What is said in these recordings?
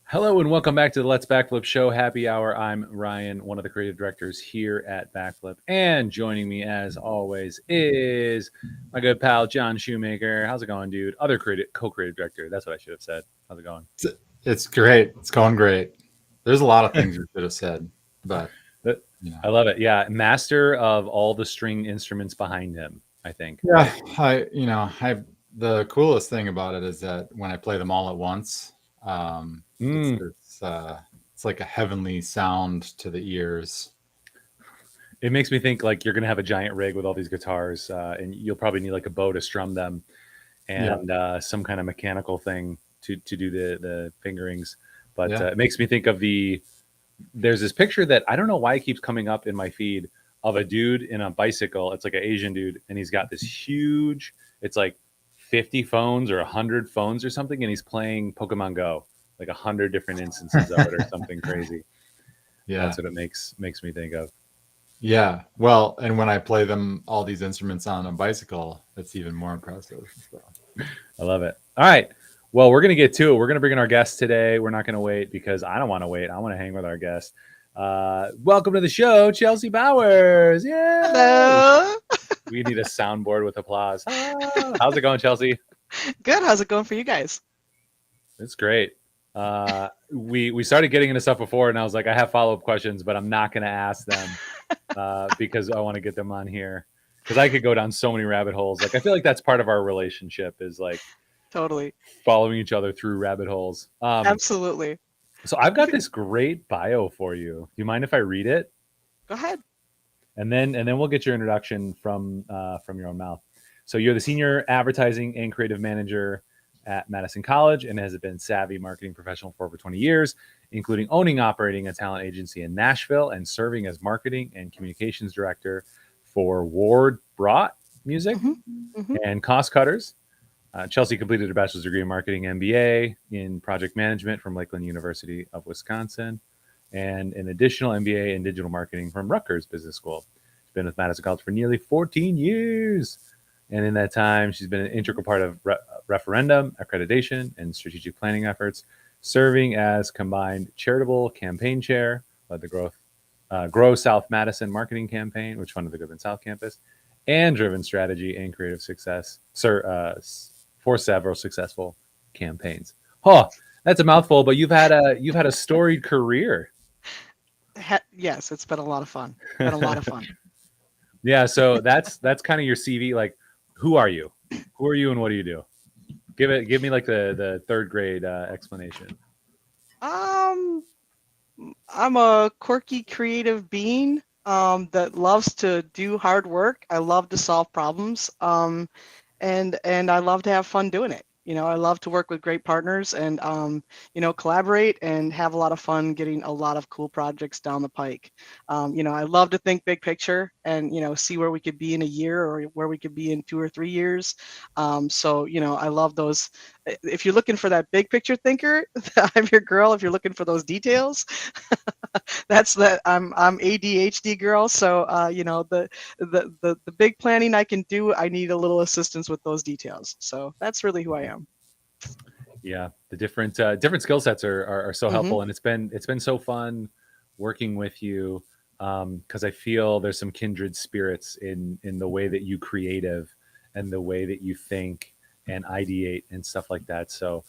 Hello and welcome back to the Let's Backflip Show Happy Hour. I'm Ryan, one of the creative directors here at Backflip. And joining me as always is my good pal, John Shoemaker. How's it going, dude? Other co-creative director. That's what I should have said. How's it going? It's great. It's going great. There's a lot of things you should have said, but I love it. Yeah. Master of all the string instruments behind him, I think. yeah, the coolest thing about it is that when I play them all at once, it's Mm. it's like a heavenly sound to the ears. It makes me think like you're going to have a giant rig with all these guitars and you'll probably need like a bow to strum them and some kind of mechanical thing to do the fingerings. But it makes me think of there's this picture that I don't know why it keeps coming up in my feed of a dude in a bicycle. It's like an Asian dude, and he's got this huge, it's like 50 phones or 100 phones or something, and he's playing Pokemon Go, like 100 different instances of it or something crazy. Yeah. That's what it makes me think of. Yeah. Well, and when I play them, all these instruments on a bicycle, it's even more impressive. So. I love it. All right. Well, we're going to get to it. We're going to bring in our guest today. We're not going to wait because I don't want to wait. I want to hang with our guest. Welcome to the show, Chelsey Bowers. Yeah. Hello. We need a soundboard with applause. How's it going, Chelsey? Good. How's it going for you guys? It's great. We started getting into stuff before, and I was like, I have follow-up questions, but I'm not going to ask them because I want to get them on here. Because I could go down so many rabbit holes. Like I feel like that's part of our relationship is like totally following each other through rabbit holes. Absolutely. So I've got this great bio for you. Do you mind if I read it? Go ahead. And then we'll get your introduction from your own mouth. So you're the senior advertising and creative manager at Madison College and has been savvy marketing professional for over 20 years, including owning, operating a talent agency in Nashville and serving as marketing and communications director for Ward Brought Music and Cost Cutters. Chelsey completed a bachelor's degree in marketing MBA in project management from Lakeland University of Wisconsin and an additional MBA in digital marketing from Rutgers Business School. She's been with Madison College for nearly 14 years. And in that time, she's been an integral part of referendum, accreditation, and strategic planning efforts, serving as combined charitable campaign chair, led the Grow South Madison marketing campaign, which funded the Goodman South campus, and driven strategy and creative success for several successful campaigns. Oh, that's a mouthful, but you've had a storied career. Yes, it's been a lot of fun. Yeah, so that's kind of your CV. Like, who are you? Who are you, and what do you do? Give me like the third grade explanation. I'm a quirky, creative being that loves to do hard work. I love to solve problems, and I love to have fun doing it. I love to work with great partners and, collaborate and have a lot of fun getting a lot of cool projects down the pike. I love to think big picture and, see where we could be in a year or where we could be in 2 or 3 years. So, I love those. If you're looking for that big picture thinker, I'm your girl. If you're looking for those details, I'm ADHD girl. So, the big planning I can do, I need a little assistance with those details. So that's really who I am. Yeah, the different skill sets are so helpful, and it's been so fun working with you because I feel there's some kindred spirits in the way that you creative and the way that you think and ideate and stuff like that. So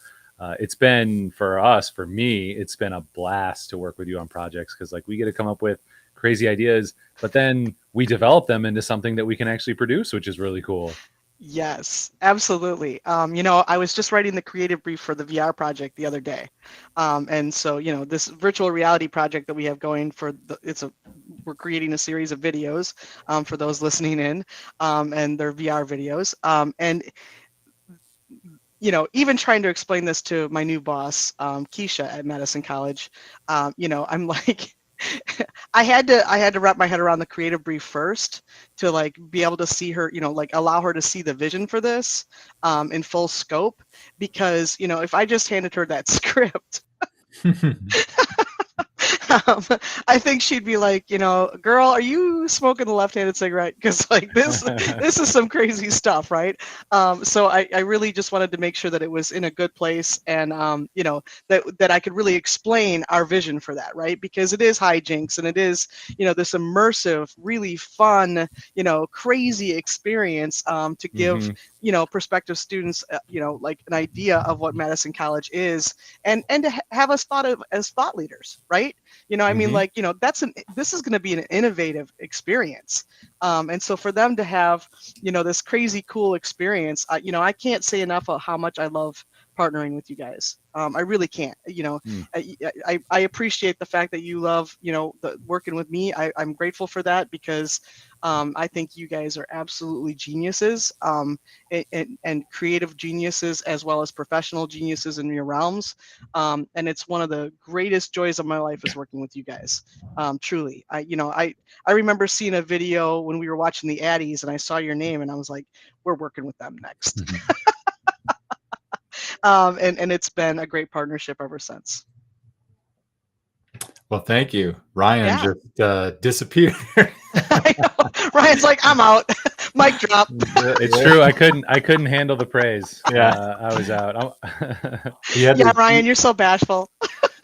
it's been for me, it's been a blast to work with you on projects because like we get to come up with crazy ideas, but then we develop them into something that we can actually produce, which is really cool. Yes, absolutely. I was just writing the creative brief for the VR project the other day. And so, this virtual reality project that we have going we're creating a series of videos for those listening in, and they're VR videos. And even trying to explain this to my new boss, Keisha at Madison College, I'm like, I had to wrap my head around the creative brief first to like be able to see her, like allow her to see the vision for this in full scope. Because, if I just handed her that script, um, I think she'd be like, girl, are you smoking the left-handed cigarette? Because like this is some crazy stuff, right? So I really just wanted to make sure that it was in a good place, and that I could really explain our vision for that, right? Because it is hijinks, and it is this immersive, really fun, crazy experience to give Hmm. prospective students like an idea of what Madison College is, and to have us thought of as thought leaders, right? I mean, Hmm. like, this is going to be an innovative experience. And so for them to have, this crazy cool experience, I can't say enough of how much I love partnering with you guys. I really can't. I appreciate the fact that you love, working with me. I'm grateful for that, because I think you guys are absolutely geniuses, and creative geniuses, as well as professional geniuses in your realms. And it's one of the greatest joys of my life is working with you guys. Truly, I remember seeing a video when we were watching the Addies, and I saw your name, and I was like, we're working with them next. And it's been a great partnership ever since. Well, thank you. Ryan Yeah. just disappeared. I know. Ryan's like, I'm out. Mic drop. It's true. I couldn't handle the praise. Yeah. I was out. He had Yeah, to Ryan, you're so bashful.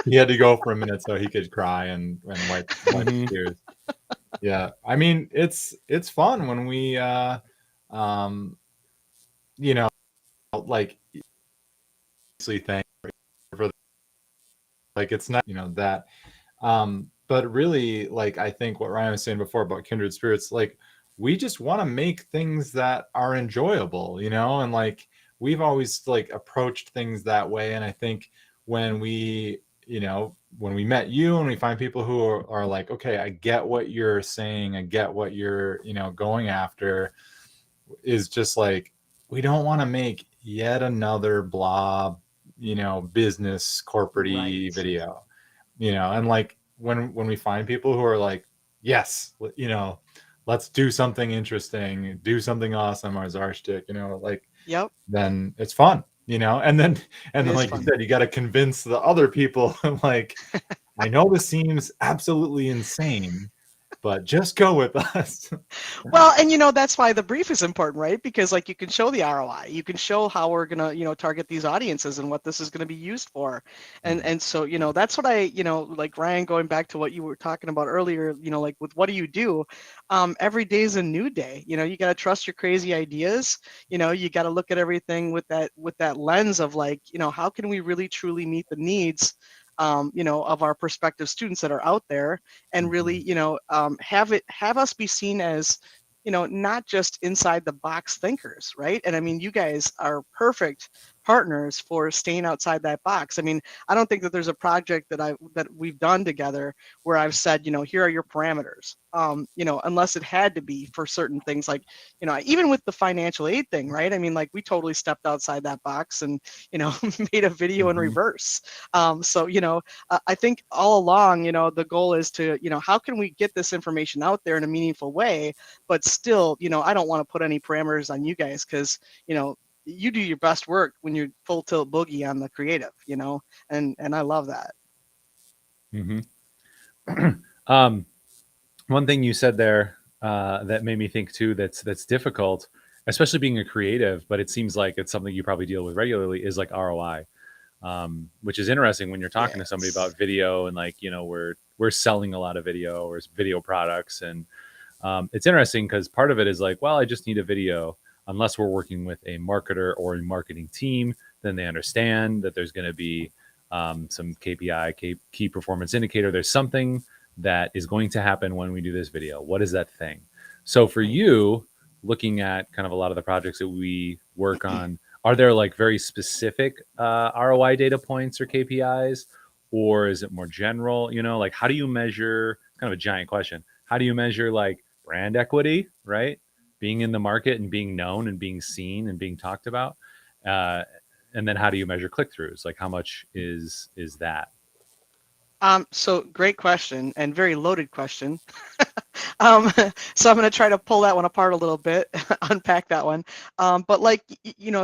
he had to go for a minute so he could cry and wipe Mhm. tears. Yeah, I mean it's fun when we um you know like obviously thank for like it's not that but really like I think what Ryan was saying before about kindred spirits, like we just want to make things that are enjoyable, and like we've always like approached things that way. And I think when we when we met you and we find people who are like, okay, I get what you're saying, I get what you're going after, is just like we don't want to make yet another blob business corporate-y Right. video, and like when we find people who are like, yes, let's do something interesting, do something awesome, our Zarshtick, like Yep. then it's fun, and It then is like you fun. said, you got to convince the other people like, I know this seems absolutely insane, but just go with us. Well, and that's why the brief is important, right? Because like you can show the ROI, you can show how we're gonna, target these audiences and what this is gonna be used for. And so, that's what I, like Ryan, going back to what you were talking about earlier, like with what do you do? Every day is a new day. You gotta trust your crazy ideas. You gotta look at everything with that lens of like, how can we really truly meet the needs of our prospective students that are out there, and really, have us be seen as, not just inside the box thinkers, right? And I mean, you guys are perfect partners for staying outside that box. I mean, I don't think that there's a project that we've done together where I've said, here are your parameters. Unless it had to be for certain things, like, even with the financial aid thing, right? I mean, like we totally stepped outside that box and, made a video in reverse. So, I think all along, the goal is to, how can we get this information out there in a meaningful way, but still, I don't want to put any parameters on you guys, because, you do your best work when you're full tilt boogie on the creative, and I love that. Hmm. One thing you said there that made me think too, that's difficult, especially being a creative, but it seems like it's something you probably deal with regularly, is like ROI, which is interesting when you're talking to somebody Yes. about video, and like, we're selling a lot of video or video products. And it's interesting because part of it is like, well, I just need a video. Unless we're working with a marketer or a marketing team, then they understand that there's going to be some KPI, key performance indicator. There's something that is going to happen when we do this video. What is that thing? So for Right. you, looking at kind of a lot of the projects that we work on, are there like very specific ROI data points or KPIs, or is it more general? Like how do you measure, kind of a giant question, how do you measure like brand equity, right? Being in the market and being known and being seen and being talked about. Uh, and then how do you measure click-throughs? Like how much is that? So great question, and very loaded question. So I'm going to try to pull that one apart a little bit, unpack that one. But like,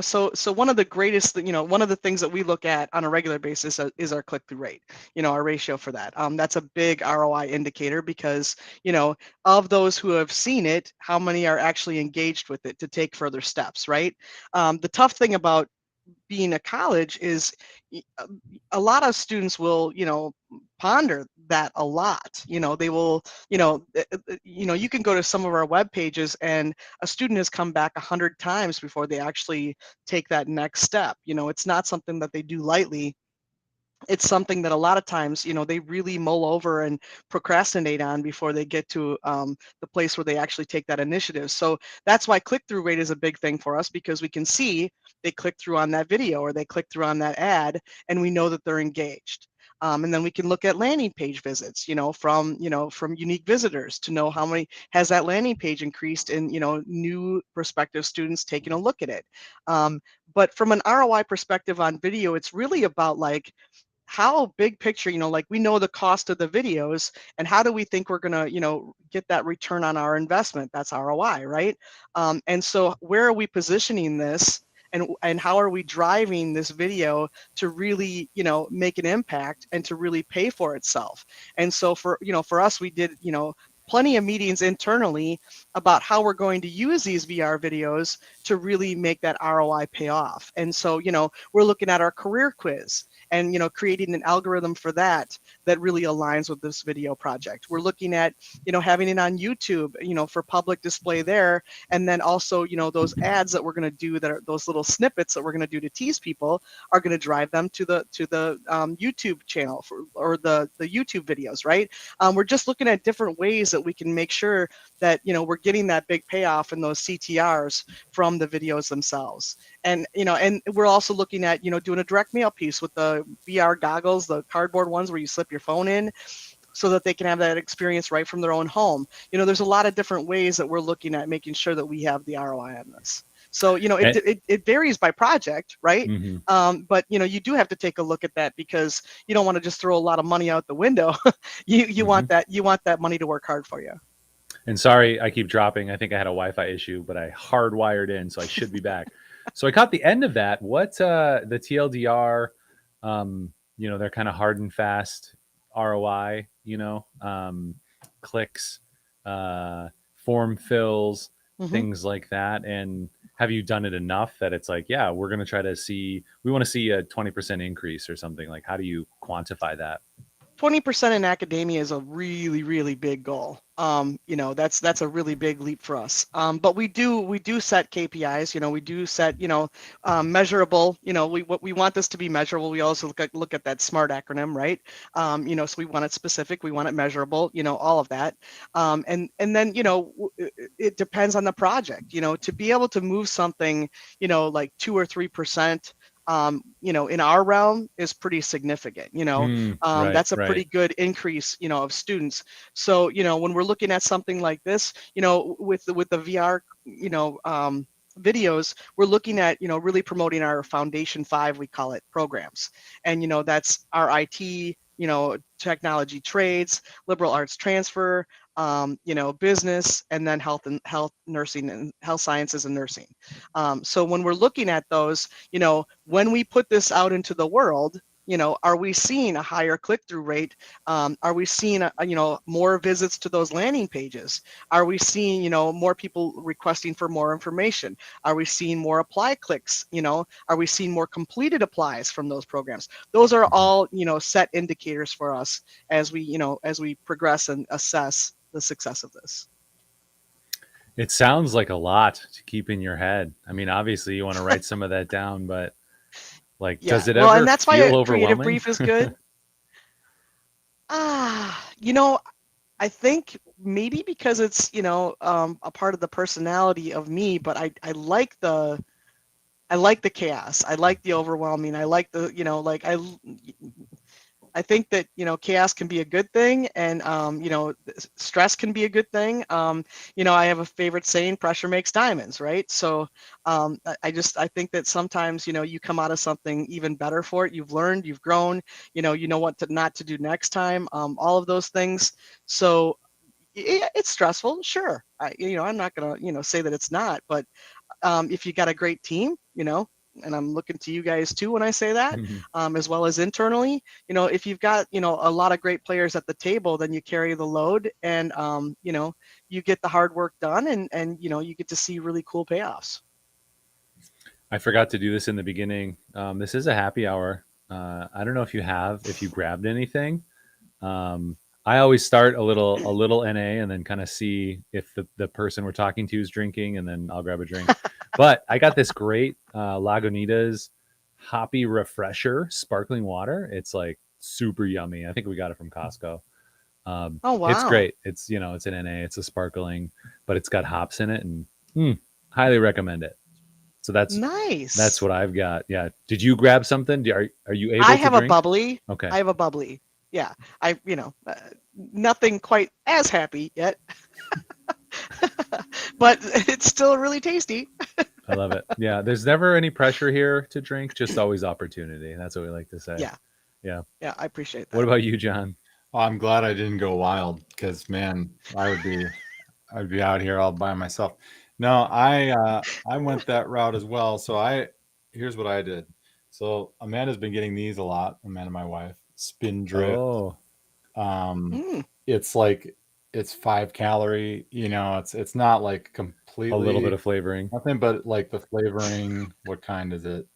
so one of the greatest, one of the things that we look at on a regular basis is our click-through rate, our ratio for that. That's a big ROI indicator because, of those who have seen it, how many are actually engaged with it to take further steps, right? The tough thing about being a college is a lot of students will, ponder that a lot. They will, you can go to some of our web pages and a student has come back 100 times before they actually take that next step. It's not something that they do lightly. It's something that a lot of times, they really mull over and procrastinate on before they get to the place where they actually take that initiative. So that's why click-through rate is a big thing for us, because we can see they click through on that video or they click through on that ad, and we know that they're engaged. And then we can look at landing page visits, from unique visitors to know how many has that landing page increased in, new prospective students taking a look at it. But from an ROI perspective on video, it's really about like, how big picture, like we know the cost of the videos and how do we think we're going to, get that return on our investment? That's ROI, right? And so where are we positioning this, and how are we driving this video to really, make an impact and to really pay for itself? And so for us, we did, plenty of meetings internally about how we're going to use these VR videos to really make that ROI pay off. And so, we're looking at our career quiz and, creating an algorithm for that really aligns with this video project. We're looking at, having it on YouTube, for public display there. And then also, those ads that we're going to do, that are those little snippets that we're going to do to tease people, are going to drive them to the YouTube channel or the YouTube videos, right? We're just looking at different ways that we can make sure that, we're getting that big payoff in those CTRs from the videos themselves. And, and we're also looking at, doing a direct mail piece with the VR goggles, the cardboard ones where you slip your phone in, so that they can have that experience right from their own home. There's a lot of different ways that we're looking at making sure that we have the ROI on this. So, it varies by project, right? Mm-hmm. But, you do have to take a look at that, because you don't want to just throw a lot of money out the window. You Mm-hmm. want that money to work hard for you. And sorry, I keep dropping. I think I had a Wi-Fi issue, but I hardwired in, so I should be back. So I caught the end of that. What the TLDR? They're kind of hard and fast ROI. Clicks, form fills, Mm-hmm. things like that. And have you done it enough that it's like, yeah, we're going to try to see. We want to see a 20% increase or something. Like, how do you quantify that? 20% in academia is a really, really big goal. That's a really big leap for us. But we do set KPIs. We do set, measurable. We want this to be measurable. We also look at that SMART acronym, right? So we want it specific, we want it measurable. All of that. And then it depends on the project. To be able to move something, like 2 or 3%. In our realm is pretty significant. Right, That's a right. pretty good increase, of students. So, when we're looking at something like this, with the VR, videos, we're looking at, really promoting our Foundation 5, we call it, programs. And, that's our IT, technology trades, liberal arts transfer, business, and then health nursing and health sciences and nursing. So when we're looking at those, when we put this out into the world, are we seeing a higher click-through rate? Are we seeing, more visits to those landing pages? Are we seeing, more people requesting for more information? Are we seeing more apply clicks? Are we seeing more completed applies from those programs? Those are all, set indicators for us as we progress and assess the success of this. It sounds like a lot to keep in your head. I mean, obviously you want to write some of that down, but like, Yeah, does it well, and ever that's why feel a creative overwhelming? brief is good. You know, I think maybe because it's, a part of the personality of me, but I like the chaos. I like the overwhelming. I like the, like I think that, chaos can be a good thing, and, stress can be a good thing. I have a favorite saying, pressure makes diamonds, right? So I think that sometimes, you come out of something even better for it. You've learned, you've grown, you know what to not to do next time, all of those things. So it's stressful, sure. I'm not gonna, say that it's not, but if you got a great team, and I'm looking to you guys too when I say that, as well as internally, if you've got, a lot of great players at the table, then you carry the load and, you get the hard work done and, you get to see really cool payoffs. I forgot to do this in the beginning. This is a happy hour. I don't know if you grabbed anything. I always start a little NA and then kind of see if the person we're talking to is drinking, and then I'll grab a drink. But I got this great Lagunitas hoppy refresher sparkling water. It's like super yummy. I think we got it from Costco. Oh, It's wow. great. It's an NA. It's a sparkling, but it's got hops in it, and highly recommend it. So that's Nice. what I've got. Yeah. Did you grab something? Are you I able to have a drink? bubbly. Okay. I have a bubbly. Yeah. Nothing quite as happy yet, but it's still really tasty. I love it. Yeah. There's never any pressure here to drink, just always opportunity. That's what we like to say. Yeah. Yeah. Yeah. I appreciate What that. about you, John? Well, I'm glad I didn't go wild because man, I'd be out here all by myself. No, I went that route as well. So here's what I did. So Amanda's been getting these a lot. Amanda, my wife, spin drip. Oh, Mm. It's like it's 5 calorie. It's not like a little bit completely of flavoring. nothing, but like the flavoring. What kind is it?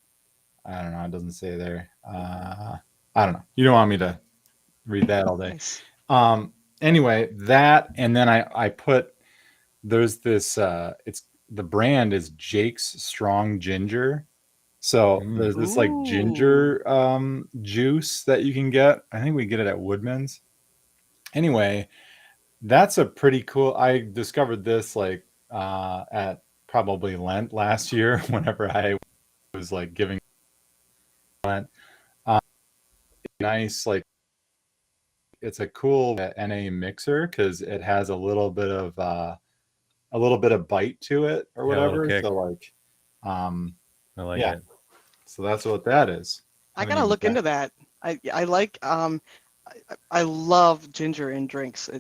I don't know. It doesn't say there. I don't know. You don't want me to read that all day. Nice. Anyway, that and then I put there's this it's the brand is Jake's Strong Ginger. So Mm. there's this like Ooh. ginger juice that you can get. I think we get it at Woodman's. Anyway, that's a pretty cool. I discovered this like at probably Lent last year whenever I was like giving Lent. Nice like it's a cool NA mixer because it has a little bit of bite to it or Yeah, a little whatever. kick. So like, um, I like yeah. it. So that's what that is. I I haven't gotta even look tried. into that. I like I love ginger in drinks.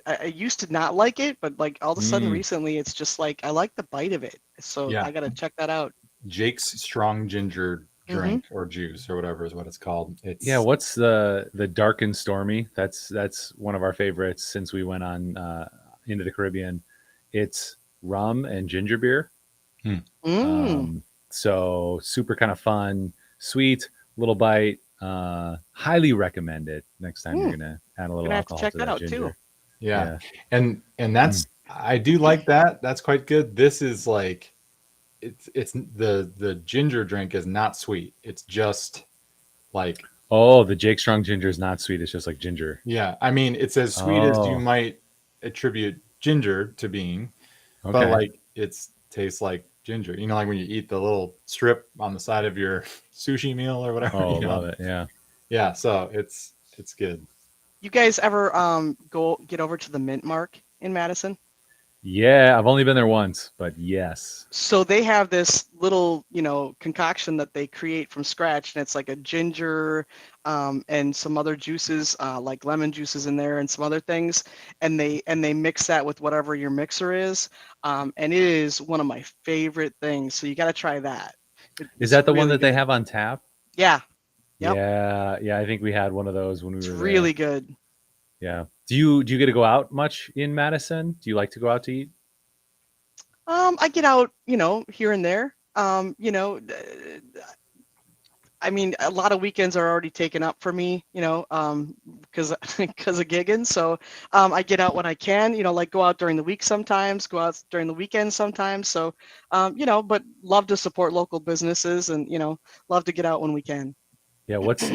I used to not like it, but like all of a sudden Mm. recently, it's just like I like the bite of it. So Yeah, I gotta check that out. Jake's Strong Ginger Hmm. drink or juice or whatever is what it's called. Yeah. It's What's the dark and stormy? That's one of our favorites since we went on into the Caribbean. It's rum and ginger beer. hmm, Mm. So super kind of fun, sweet, little bite. Highly recommend it next time you're Mm. gonna add a little Gonna have to alcohol check to that that out too. ginger. yeah, Yeah. and Mm. that's I do like that. That's quite good. This is like it's the ginger drink is not sweet. It's just like Oh, the Jake Strong ginger is not sweet. It's just like ginger. yeah. I mean, it's as sweet as you Oh, might attribute ginger to being, but okay. like it's tastes like ginger. Like when you eat the little strip on the side of your sushi meal or whatever. Oh, love it. Yeah. Yeah. So it's good. You guys ever go get over to the Mint Mark in Madison? Yeah. I've only been there once, but yes. So they have this little, concoction that they create from scratch, and it's like a ginger and some other juices, like lemon juices in there, and some other things, and they mix that with whatever your mixer is, and it is one of my favorite things. So you got to try that. Is It's that the one really that they good. have on tap? Yeah. Yep. Yeah. Yeah. I think we had one of those when we It's were there. really good. Yeah. Do you get to go out much in Madison? Do you like to go out to eat? I get out, here and there. I mean, a lot of weekends are already taken up for me, because because of gigging. So I get out when I can, like go out during the week sometimes, go out during the weekend sometimes. So, but love to support local businesses and, love to get out when we can. Yeah. What's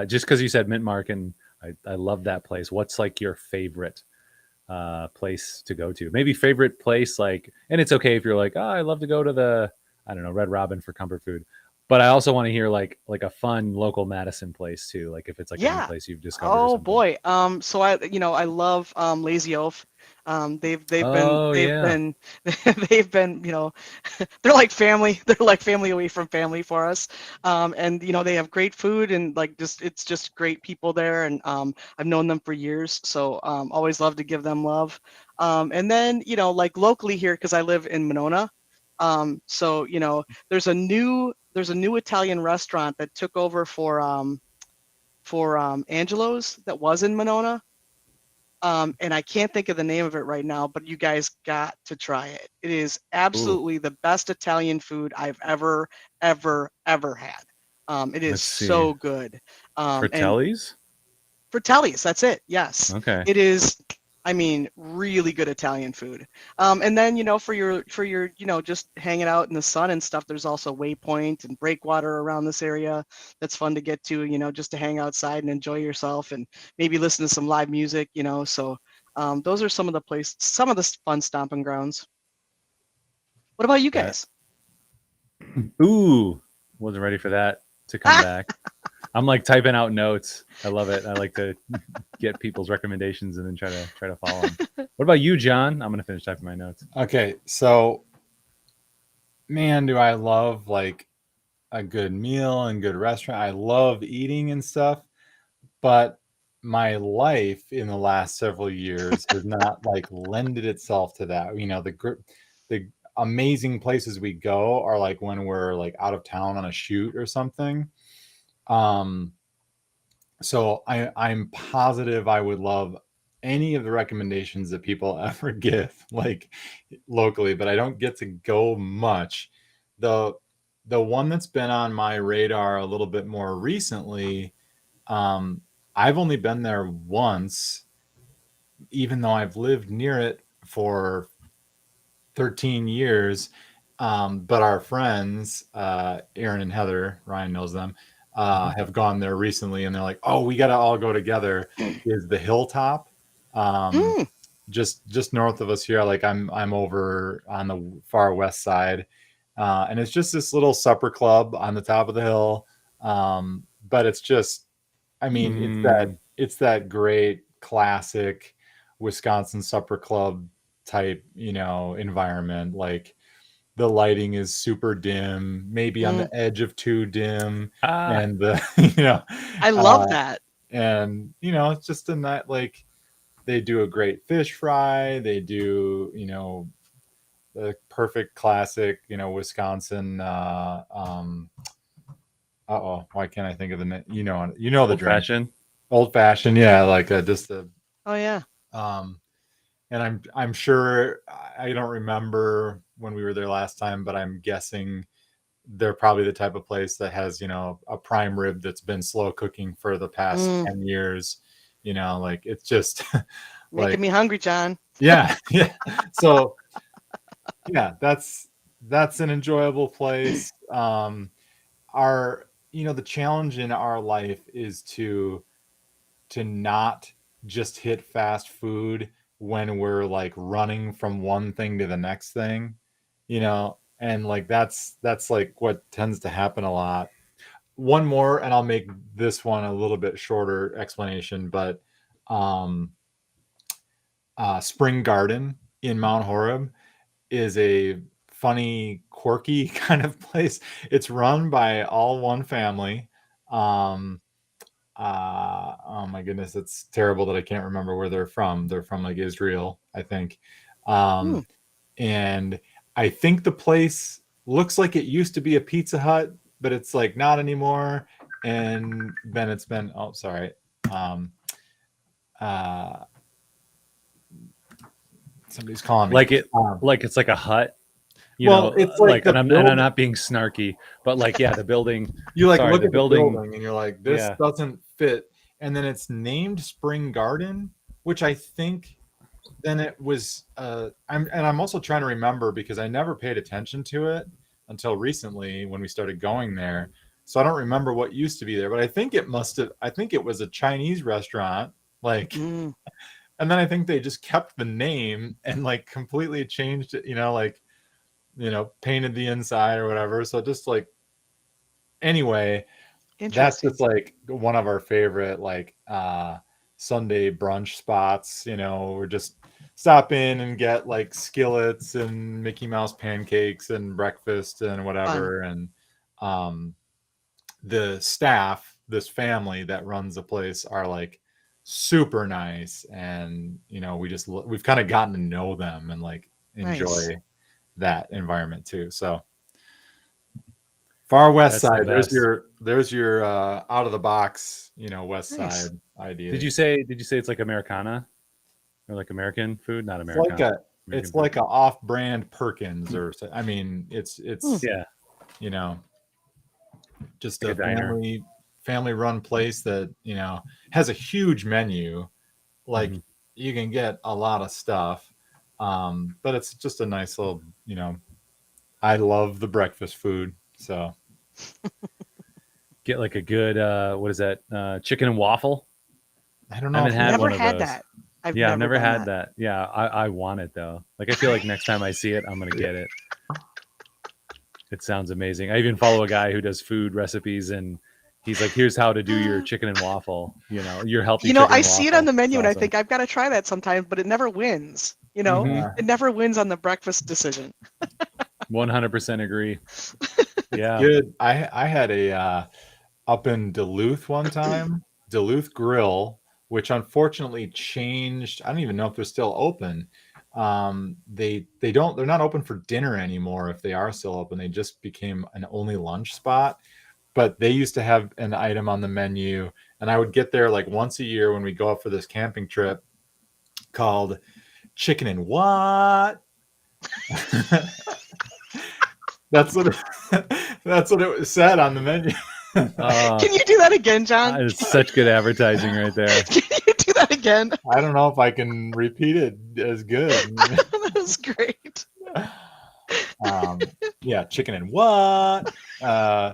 just because you said Mint Mark and I love that place. What's like your favorite place to go to? Maybe favorite place like, and it's okay if you're like, oh, I love to go to the I don't know Red Robin for comfort food. But I also want to hear like a fun local Madison place too, like if it's like a new Yeah. place you've discovered or Oh something. boy. So I love Lazy Oaf. They've been Oh they've yeah, been they've been they're like family. They're like family away from family for us. And they have great food and like just it's just great people there. And I've known them for years, so always love to give them love. And then like locally here because I live in Monona. So there's a new Italian restaurant that took over for Angelo's that was in Monona. And I can't think of the name of it right now, but you guys got to try it. It is ooh, absolutely the best Italian food I've ever had. It is let's see, so good. And Fratelli's. Fratelli's, that's it. Yes, Okay, it is. I mean, really good Italian food. And then for your just hanging out in the sun and stuff. There's also Waypoint and Breakwater around this area. That's fun to get to. Just to hang outside and enjoy yourself and maybe listen to some live music. So those are some of the fun stomping grounds. What about you that guys? ooh, wasn't ready for that to come Ah, back. I'm like typing out notes. I love it. I like to get people's recommendations and then try to follow them. What about you, John? I'm gonna finish typing my notes. Okay, so man, do I love like a good meal and good restaurant. I love eating and stuff, but my life in the last several years has not like lended itself to that. The amazing places we go are like when we're like out of town on a shoot or something. Um, so I'm positive I would love any of the recommendations that people ever give like locally, but I don't get to go much. The the one that's been on my radar a little bit more recently, um, I've only been there once, even though I've lived near it for 13 years. But our friends, Aaron and Heather, Ryan knows them, Mhm. have gone there recently, and they're like, "Oh, we got to all go together." Is the Hilltop, um, mm, just north of us here? Like I'm over on the far west side, and it's just this little supper club on the top of the hill. But it's just, I mean, Mm, it's that great classic Wisconsin supper club type, environment. Like the lighting is super dim, maybe on mm. the edge of too dim, ah, and the I love uh, that. and it's just a night like they do a great fish fry. They do the perfect classic Wisconsin. Oh, why can't I think of the name? The old drink. fashioned. Old fashioned, yeah, like just a Oh yeah. um and I'm sure I don't remember when we were there last time, but I'm guessing they're probably the type of place that has, a prime rib that's been slow cooking for the past Mm. 10 years. Like it's just Making like me hungry, John. yeah, yeah. So yeah, that's an enjoyable place. Our the challenge in our life is to not just hit fast food when we're like running from one thing to the next thing, and like that's like what tends to happen a lot. One more, and I'll make this one a little bit shorter explanation, but um, Spring Garden in Mount Horeb is a funny, quirky kind of place. It's run by all one family. Um, oh my goodness, it's terrible that I can't remember where they're from. They're from like Israel, I think. Hmm. Um, and I think the place looks like it used to be a Pizza Hut, but it's like not anymore. And then it's been, oh, sorry. Um, uh, Somebody's calling me. Like it, Um, like it's like a hut, well, it's like like, the and I'm build. not being snarky, but like, yeah, the building. You like Sorry, look the at the building. building and you're like, this Yeah, doesn't fit. And then it's named Spring Garden, which I think then it was I'm also trying to remember because I never paid attention to it until recently when we started going there. So I don't remember what used to be there, but I think it was a Chinese restaurant, like, Mm. and then I think they just kept the name and like completely changed it, like, painted the inside or whatever. So just like anyway, that's Interesting. just like one of our favorite like Sunday brunch spots. You know, we're just stop in and get like skillets and Mickey Mouse pancakes and breakfast and Fun. whatever. And um, the staff, this family that runs the place, are like super nice, and you know, we've kind of gotten to know them and like Nice. enjoy that environment too. So far west That's the side, best. there's your out of the box, you know, west Nice. side Did ideas. you say it's like Americana or like American food? Not It's like Americana. a American it's food. like a off-brand Perkins, or I mean, it's Hmm. Yeah, you know, just like a a diner. family run place that, you know, has a huge menu. Like Hmm. you can get a lot of stuff, but it's just a nice little, you know, I love the breakfast food, so Get like a good what is that? Chicken and waffle. I don't I know haven't if we had Never one of had those. that. I've Yeah, I've never never done had that. that. Yeah, I want it though. Like I feel like next time I see it, I'm gonna get it. It sounds amazing. I even follow a guy who does food recipes, and he's like, "Here's how to do your chicken and waffle. You know, your healthy You know, chicken I and see it on waffle." the It's menu and I awesome. think I've got to try that sometime, but it never wins. You know, Mm-hmm. uh, it never wins on the breakfast decision. 100% agree. it's Yeah. good. I had a up in Duluth one time, Duluth Grill, which unfortunately changed. I don't even know if they're still open. They're not open for dinner anymore. If they are still open, they just became an only lunch spot. But they used to have an item on the menu, and I would get there like once a year when we go up for this camping trip, called chicken and what? That's what that's what it said on the menu. Uh, Can you do that again, John? it's such good advertising right there. Can you do that again? I don't know if I can repeat it as good. That was great. Yeah, chicken and what? Uh, Yeah,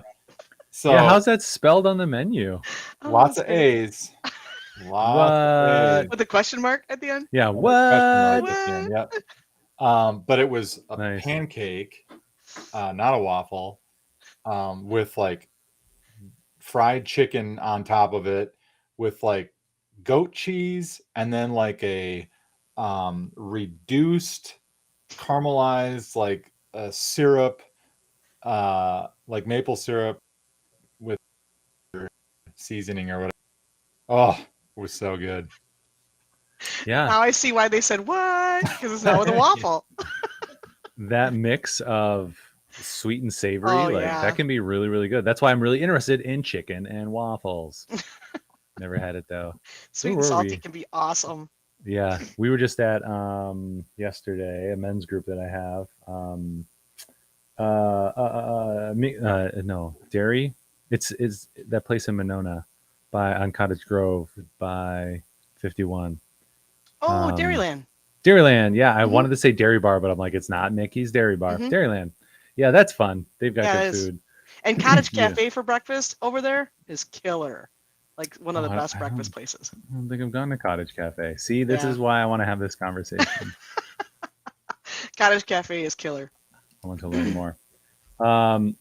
so how's that spelled on the menu? Oh, lots that's of great. A's, lots of What? A's, With a question mark at the end? Yeah, and a question mark what? at the end. What? Yep. But it was a Nice. pancake, not a waffle, with like fried chicken on top of it, with like goat cheese, and then like a reduced caramelized like syrup, like maple syrup with seasoning or whatever. Oh, it was so good. Yeah, Now I see why they said what, because it's not with a waffle. that mix of sweet and savory, Oh, like that yeah. can be really, really good. That's why I'm really interested in chicken and waffles. Never had it though. Where Sweet and were salty we? can be awesome. Yeah, we were just at yesterday, a men's group that I have. No, Dairy. It's that place in Monona by on Cottage Grove by 51. Oh, Um, Dairyland. Dairyland. Yeah, I Hmm. wanted to say Dairy Bar, but I'm like, it's not Mickey's Dairy Bar. Hmm. Dairyland. Yeah, that's fun. They've got Yeah, good it is. food. And Cottage Yeah. Cafe for breakfast over there is killer. Like one of Oh, the best I breakfast places. don't think I've gone to Cottage Cafe. See, this Yeah. is why I want to have this conversation. Cottage Cafe is killer. I want to learn more.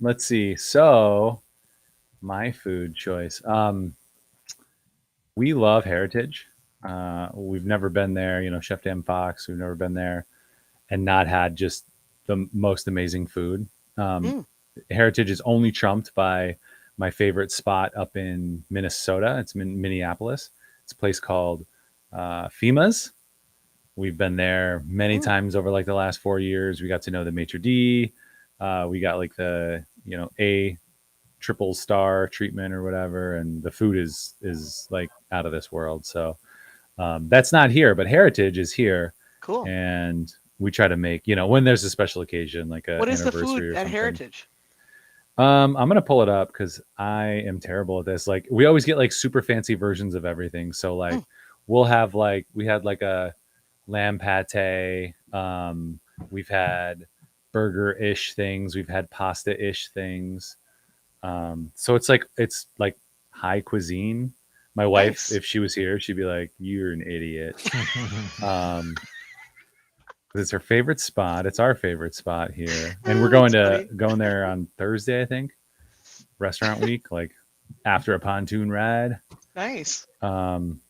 Let's see. So, my food choice. We love Heritage. We've never been there. You know, Chef Dan Fox. We've never been there and not had just the most amazing food. Um, Mm. Heritage is only trumped by my favorite spot up in Minnesota. It's in Minneapolis. It's a place called FEMA's. We've been there many Mm. times over like the last 4 years. We got to know the maitre d. We got like the a triple star treatment or whatever, and the food is like out of this world. So that's not here, but Heritage is here, Cool. and we try to make when there's a special occasion like an What is the food anniversary or at something. Heritage? I'm gonna pull it up because I am terrible at this. Like we always get like super fancy versions of everything. So like Mm. we'll have like we had like a lamb pate. We've had burger-ish things. We've had pasta-ish things. So it's like high cuisine. My wife, Nice. if she was here, she'd be like, "You're an idiot." 'Cause it's her favorite spot. It's our favorite spot here, and we're Oh, that's funny. going there on Thursday, I think. restaurant week, like after a pontoon ride. Nice. Um,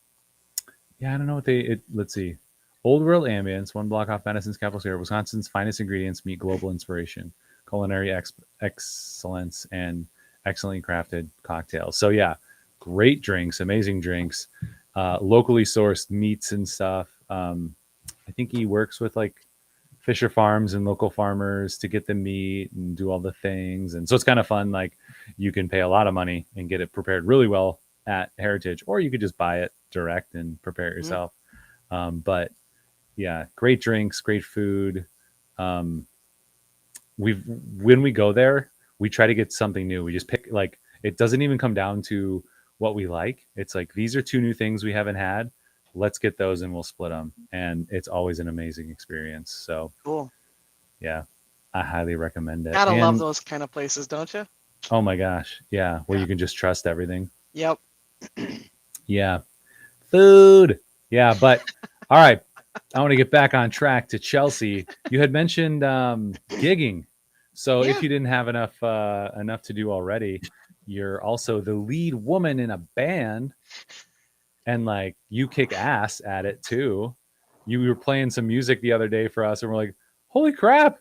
yeah, I don't know what let's see. Old world ambience, one block off Madison's capital square. Wisconsin's finest ingredients meet global inspiration, culinary excellence, and excellently crafted cocktails. So yeah, great drinks, amazing drinks, locally sourced meats and stuff. I think he works with like Fisher Farms and local farmers to get the meat and do all the things. And so it's kind of fun. Like you can pay a lot of money and get it prepared really well at Heritage, or you could just buy it direct and prepare it Mhm. yourself. But yeah, great drinks, great food. Um, we've when we go there, we try to get something new. We just pick like it doesn't even come down to what we like. It's like these are two new things we haven't had. Let's get those and we'll split them. And it's always an amazing experience. So Cool. yeah, I highly recommend it. Gotta love And those kind of places, don't you? oh my gosh, yeah, where Yeah. you can just trust everything. Yep. Yeah, food. Yeah, but all right, I want to get back on track to Chelsey. You had mentioned gigging, so if Yeah. you didn't have enough to do already, you're also the lead woman in a band, and like you kick ass at it too. You were playing some music the other day for us, and we're like, "Holy crap,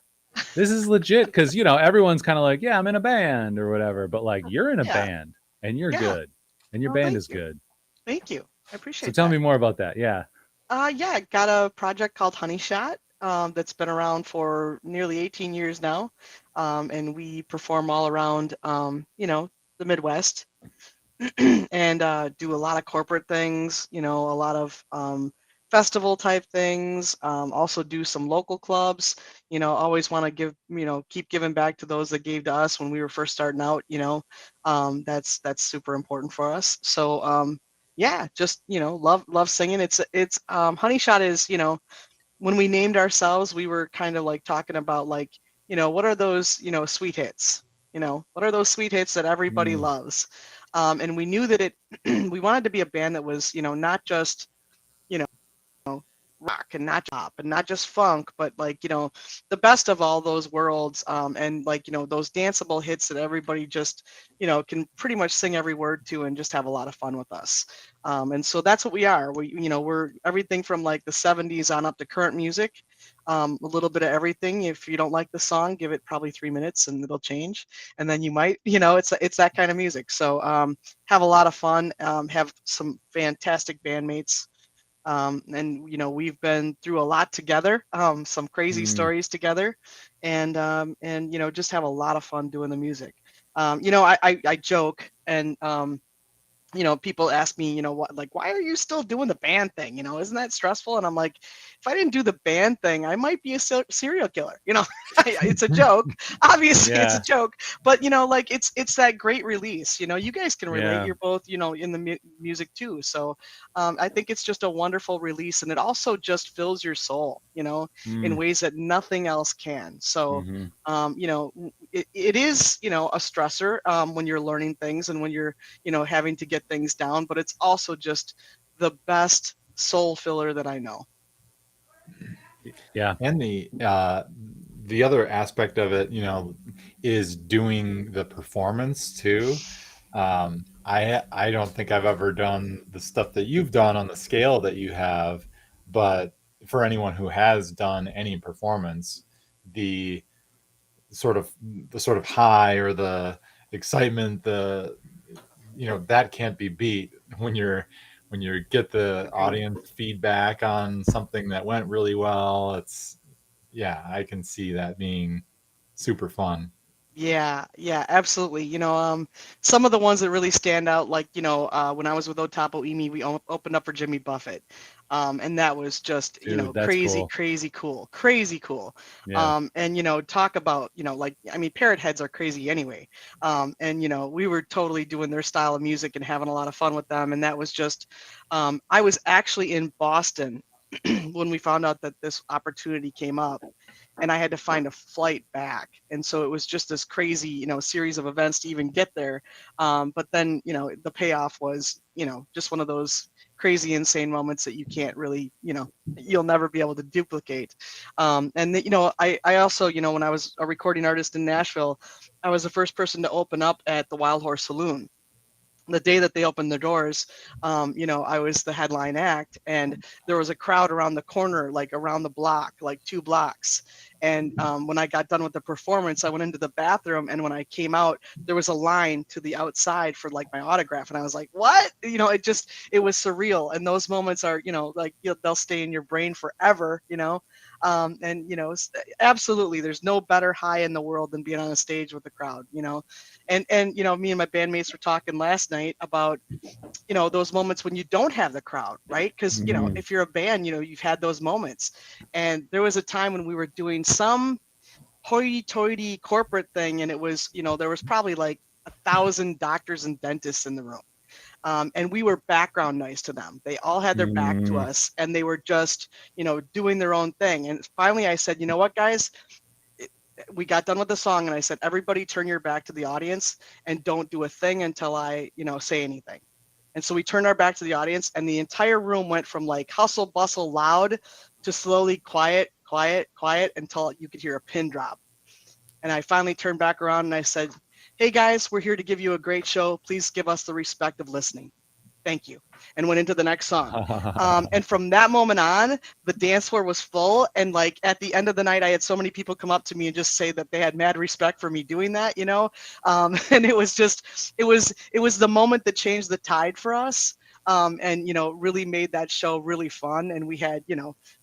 this is legit!" Because everyone's kind of like, "Yeah, I'm in a band" or whatever, but like you're in a Yeah. band and you're Yeah. good, and your Oh, band thank is you. good. Thank you. I So appreciate tell that. me more about that. Yeah. Yeah, I got a project called Honey Shot that's been around for nearly 18 years now. And we perform all around, the Midwest and do a lot of corporate things, a lot of festival type things, also do some local clubs, always want to give, keep giving back to those that gave to us when we were first starting out, that's super important for us. So, yeah, just, love singing. It's Honey Shot is, when we named ourselves, we were kind of like talking about like, what are those, sweet hits? What are those sweet hits that everybody Mm, loves? And we knew that we wanted to be a band that was, not just, you know, rock and not pop and not just funk, but like, the best of all those worlds. And like, those danceable hits that everybody just, can pretty much sing every word to and just have a lot of fun with us. And so that's what we are. We're everything from like the 70s on up to current music. A little bit of everything. If you don't like the song, give it probably 3 minutes and it'll change. And then you might, it's that kind of music. So have a lot of fun. Have some fantastic bandmates. And we've been through a lot together, some crazy mm, stories together, and just have a lot of fun doing the music. I joke and people ask me, what, like, why are you still doing the band thing? Isn't that stressful? And I'm like, if I didn't do the band thing, I might be a serial killer. It's a joke. Obviously, it's a yeah. joke, but like it's that great release. You guys can relate. Yeah. You're both, in the music too. So I think it's just a wonderful release, and it also just fills your soul, in Mm, ways that nothing else can. So mm-hmm. it is, a stressor when you're learning things and when you're having to get things down, but it's also just the best soul filler that I know. Yeah. And the other aspect of it, is doing the performance too. I don't think I've ever done the stuff that you've done on the scale that you have, but for anyone who has done any performance, the the sort of high or the excitement, that can't be beat when you get the Agreed. audience feedback on something that went really well. Yeah, I can see that being super fun. Yeah, yeah, absolutely. Some of the ones that really stand out, like, when I was with Otapo Imi, we opened up for Jimmy Buffett. And that was just, Dude, that's crazy, cool. crazy cool, crazy cool. Yeah. And, talk about, like, I mean, Parrot Heads are crazy anyway. And, we were totally doing their style of music and having a lot of fun with them. And that was just, I was actually in Boston when we found out that this opportunity came up and I had to find a flight back. And so it was just this crazy, series of events to even get there. But then, the payoff was, just one of those crazy, insane moments that you can't really, you'll never be able to duplicate. And, I also, when I was a recording artist in Nashville, I was the first person to open up at the Wild Horse Saloon. The day that they opened the doors, I was the headline act, and there was a crowd around the corner, like around the block, like 2 blocks. And when I got done with the performance, I went into the bathroom, and when I came out, there was a line to the outside for like my autograph, and I was like, "What?" It was surreal. And those moments are, like they'll stay in your brain forever. And absolutely, there's no better high in the world than being on a stage with the crowd. And me and my bandmates were talking last night about those moments when you don't have the crowd, right? Because Mhm. if you're a band, you've had those moments. And there was a time when we were doing some hoity-toity corporate thing, and it was there was probably like 1,000 doctors and dentists in the room. And we were background noise to them. They all had their back to Mm. us, and they were just doing their own thing. And finally I said, you know what, guys, we got done with the song, and I said, everybody turn your back to the audience and don't do a thing until I say anything. And so we turned our back to the audience, and the entire room went from like hustle bustle loud to slowly quiet, quiet, quiet, until you could hear a pin drop. And I finally turned back around and I said, hey guys, we're here to give you a great show. Please give us the respect of listening. Thank you. And went into the next song. And from that moment on, the dance floor was full. And like at the end of the night, I had so many people come up to me and just say that they had mad respect for me doing that, and it was the moment that changed the tide for us. And really made that show really fun, and we had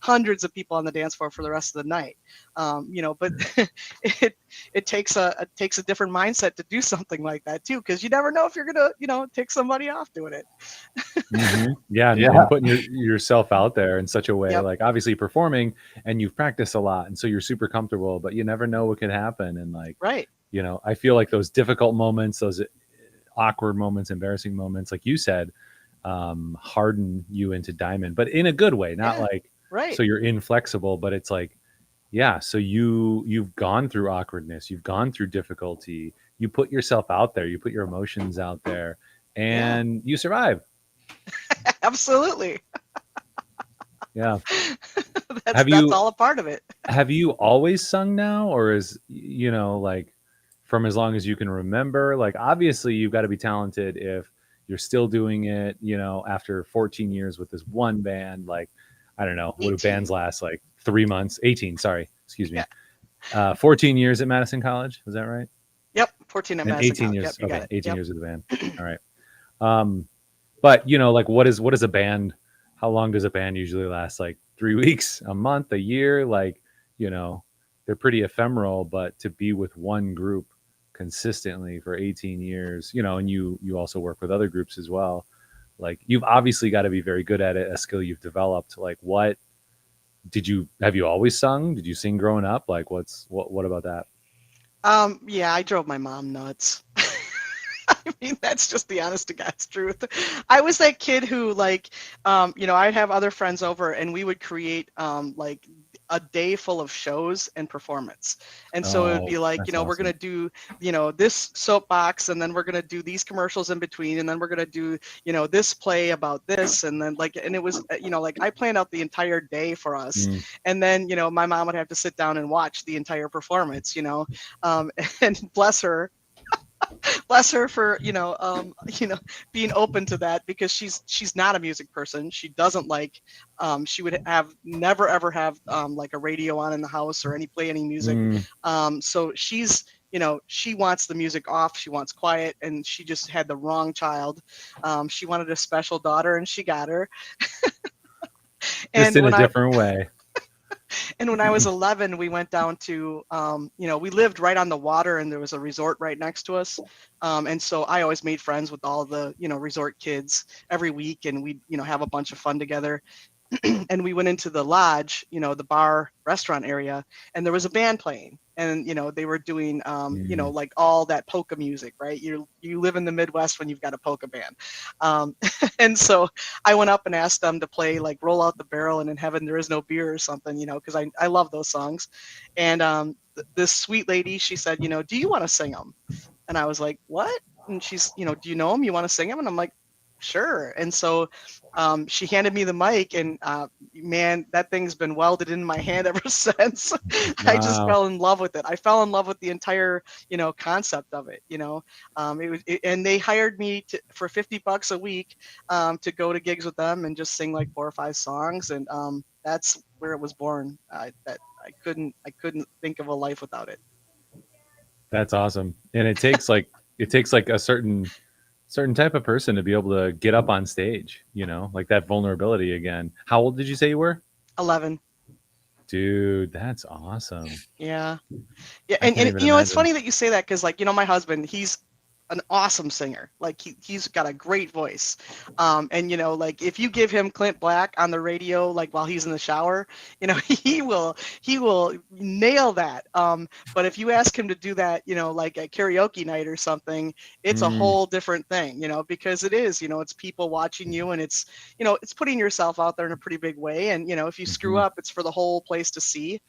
hundreds of people on the dance floor for the rest of the night. But it takes a different mindset to do something like that too, because you never know if you're gonna take somebody off doing it. Yeah, and, Yeah. and putting yourself out there in such a way, Yep. like obviously performing, and you've practiced a lot, and so you're super comfortable, but you never know what could happen. And like, Right. I feel like those difficult moments, those awkward moments, embarrassing moments, like you said, harden you into diamond, but in a good way, not Yeah. like Right. so you're inflexible, but it's like, yeah, so you've gone through awkwardness, you've gone through difficulty, you put yourself out there, you put your emotions out there, Yeah. and you survive. Absolutely. Yeah. that's Have that's you all a part of it. have you always sung now, or is like from as long as you can remember? Like obviously you've got to be talented if you're still doing it, after 14 years with this one band. Like I don't know, what do bands 18. last, like 3 months? 18, sorry, excuse Yeah. me. 14 years at Madison College, was that right? Yep. 14 at And Madison 18 College. Yep. years, You got okay, it. 18 Yep. years with the band. All right. But like what is a band? How long does a band usually last? Like 3 weeks, a month, a year? Like, you know, they're pretty ephemeral, but to be with one group consistently for 18 years, and you also work with other groups as well. Like you've obviously got to be very good at it, a skill you've developed. Like have you always sung? Did you sing growing up? Like what about that? Yeah, I drove my mom nuts. I mean, that's just the honest to God's truth. I was that kid who, like, I'd have other friends over, and we would create, like, a day full of shows and performance. And so it would be Oh, like, that's we're awesome. gonna do, this soapbox, and then we're gonna do these commercials in between, and then we're gonna do, this play about this, and then like, and it was, like I planned out the entire day for us, Mm. and then my mom would have to sit down and watch the entire performance, and bless her for being open to that, because she's not a music person. She doesn't like, she would have never ever have like a radio on in the house or play any music. Mm. So she wants the music off, she wants quiet, and she just had the wrong child. She wanted a special daughter, and she got her. Just and in a when I different way. And when I was 11, we went down to, we lived right on the water, and there was a resort right next to us. And so I always made friends with all the, resort kids every week, and we'd, have a bunch of fun together. And we went into the lodge, the bar restaurant area, and there was a band playing, and they were doing, Mm. like all that polka music, right? You live in the Midwest when you've got a polka band. um, and so I went up and asked them to play like "Roll Out the Barrel" and "In Heaven There Is No Beer" or something, because I love those songs. And this sweet lady, she said, do you want to sing them? And I was like, what? And she's, do you know them? You want to sing them? And I'm like, sure. And so she handed me the mic, and man, that thing's been welded in my hand ever since. I just Wow. fell in love with it. I fell in love with the entire, concept of it. And they hired me for $50 a week to go to gigs with them and just sing like 4 or 5 songs, and that's where it was born. I couldn't think of a life without it. That's awesome. And it takes like a certain type of person to be able to get up on stage, like that vulnerability again. How old did you say you were? 11. Dude, that's awesome. Yeah. Yeah, I can't and even it's imagine. funny that you say that because, like, my husband, he's an awesome singer. Like, he's got a great voice. And like, if you give him Clint Black on the radio, like while he's in the shower, he will nail that. But if you ask him to do that, like a karaoke night or something, it's a Mm, whole different thing, because it is, it's people watching you, and it's putting yourself out there in a pretty big way. And if you screw mhm, up, it's for the whole place to see.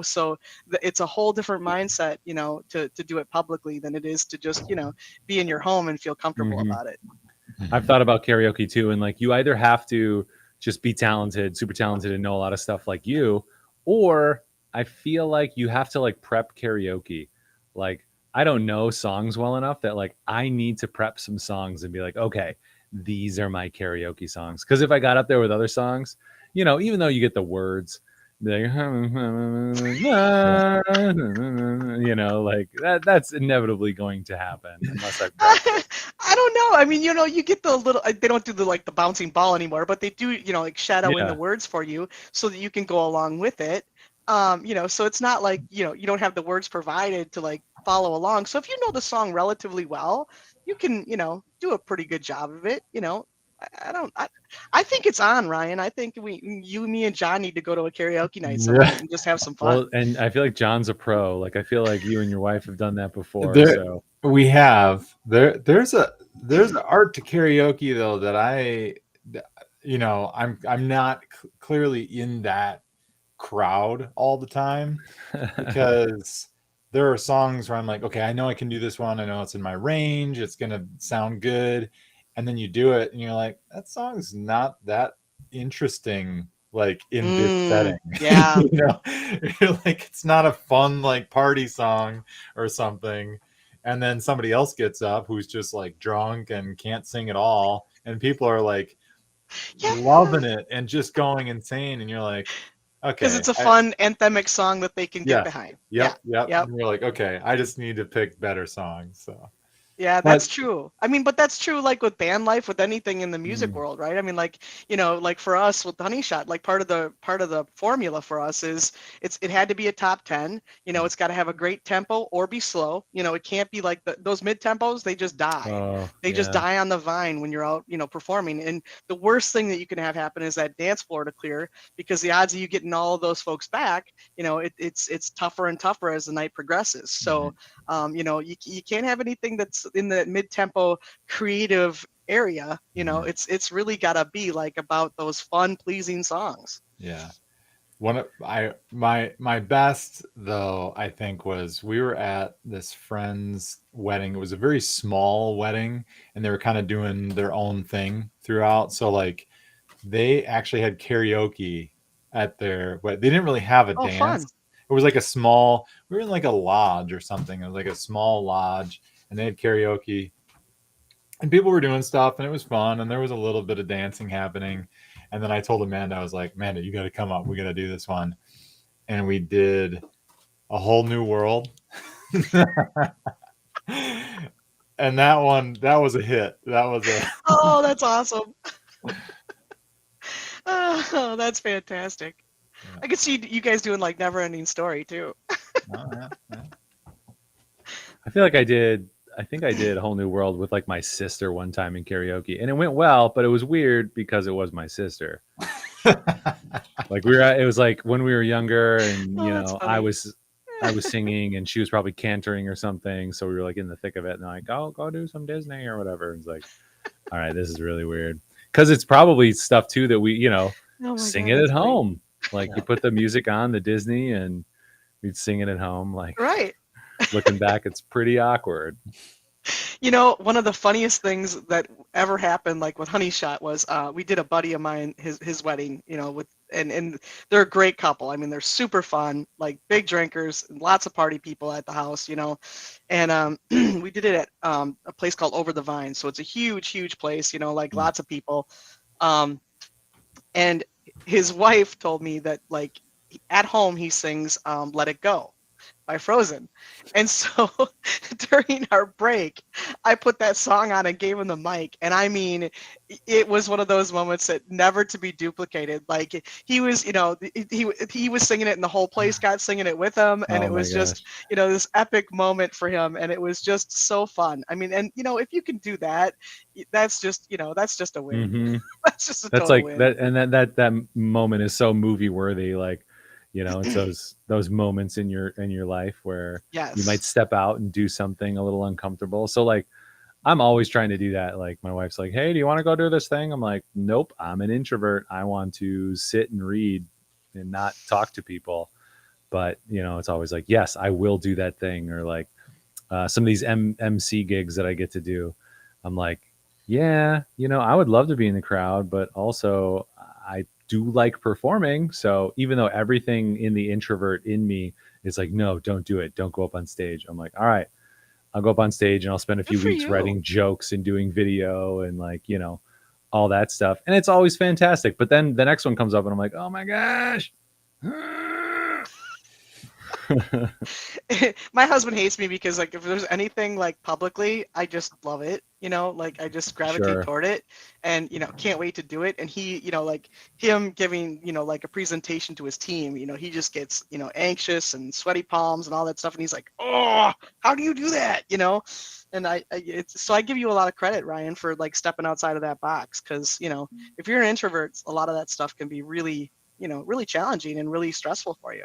So it's a whole different mindset, to do it publicly than it is to just, be in your home and feel comfortable mhm. about it. I've thought about karaoke too, and like you either have to just be talented, super talented, and know a lot of stuff like you, or I feel like you have to like prep karaoke. Like I don't know songs well enough that like I need to prep some songs and be like, okay, these are my karaoke songs. Because if I got up there with other songs, even though you get the words, be like, Yeah. like that's inevitably going to happen unless I prep it. I don't know. I mean, you get the little. They don't do the like the bouncing ball anymore, but they do, like shadow in the Yeah. words for you so that you can go along with it. So it's not like you don't have the words provided to like follow along. So if you know the song relatively well, you can do a pretty good job of it. I don't. I think it's on, Ryan. I think you, me, and John need to go to a karaoke night some Yeah. night and just have some fun. Well, and I feel like John's a pro. Like I feel like you and your wife have done that before. There So we have there's an art to karaoke though that I'm not clearly in that crowd all the time because there are songs where I'm like, okay, I know I can do this one. I know it's in my range. It's gonna sound good. And then you do it and you're like, that song's not that interesting, like in this setting. Yeah. You're like, it's not a fun like party song or something. And then somebody else gets up who's just like drunk and can't sing at all. And people are like Yeah. loving it and just going insane. And you're like, Because okay, it's a fun anthemic song that they can get yeah, behind. Yeah. yep. Yep. And you're like, okay, I just need to pick better songs. So, Yeah, but that's true. I mean, but that's true like with band life, with anything in the music mm, world, right? I mean, like, like for us with Honey Shot, like part of the formula for us is it had to be a top 10. It's got to have a great tempo or be slow. It can't be like those mid tempos, they just die. oh They just yeah. die on the vine when you're out, performing. And the worst thing that you can have happen is that dance floor to clear, because the odds of you getting all of those folks back, it's tougher and tougher as the night progresses. So you can't have anything that's in the mid-tempo creative area. mhm, It's really got to be like about those fun, pleasing songs. yeah. One of my best though, I think, was we were at this friend's wedding. It was a very small wedding, and they were kind of doing their own thing throughout. So like they actually had karaoke at their wedding. They didn't really have a Oh, fun. dance. It was like a small. We were in like a lodge or something. It was like a small lodge, and they had karaoke, and people were doing stuff, and it was fun, and there was a little bit of dancing happening. And then I told Amanda, I was like, Amanda, you got to come up. We got to do this one. And we did A Whole New World. And that was a hit. That was a Oh, that's awesome. Oh, that's fantastic. yeah. I could see you guys doing like Never Ending Story too. Oh, yeah, yeah. I feel like I think I did a whole new world with like my sister one time in karaoke, and it went well, but it was weird because it was my sister. Like it was like when we were younger, and Oh, that's I funny. was singing, and she was probably cantering or something. So we were like in the thick of it, and like, oh, go do some Disney or whatever. And it's like, all right, this is really weird because it's probably stuff too that we, Oh my sing God, it at that's great. home. Like you put the music on the Disney, and we'd sing it at home. Like Right. looking back, it's pretty awkward. One of the funniest things that ever happened, like with Honey Shot, was we did a buddy of mine his wedding. With and they're a great couple. I mean, they're super fun, like big drinkers, and lots of party people at the house. And we did it at a place called Over the Vine. So it's a huge, huge place. Like lots of people. Um, and his wife told me that like at home he sings "Let It Go" by Frozen. And so during our break, I put that song on and gave him the mic. And I mean, it was one of those moments that never to be duplicated. Like he was, he was singing it and the whole place got singing it with him. And Oh it my was gosh. just, this epic moment for him. And it was just so fun. I mean, and if you can do that, that's just a win. Hmm. That's just a That's total like win. that, and that moment is so movie worthy. Like, it's those moments in your life where you might Yes. step out and do something a little uncomfortable. So like, I'm always trying to do that. Like my wife's like, "Hey, do you want to go do this thing?" I'm like, "Nope, I'm an introvert. I want to sit and read and not talk to people." But it's always like, "Yes, I will do that thing." Or like some of these MC gigs that I get to do, I'm like, "Yeah, I would love to be in the crowd, but also I do like performing." So even though everything in the introvert in me is like, "No, don't do it. Don't go up on stage." I'm like, "All right, I'll go up on stage and I'll spend a Good few for weeks you. writing jokes and doing video and like, all that stuff." And it's always fantastic. But then the next one comes up and I'm like, "Oh my gosh." My husband hates me because like if there's anything like publicly, I just love it, like I just gravitate Sure. toward it and can't wait to do it. And he, like him giving, like a presentation to his team, he just gets, anxious and sweaty palms and all that stuff. And he's like, "Oh, how do you do that?" And so I give you a lot of credit, Ryan, for like stepping outside of that box. Cause if you're an introvert, a lot of that stuff can be really, really challenging and really stressful for you.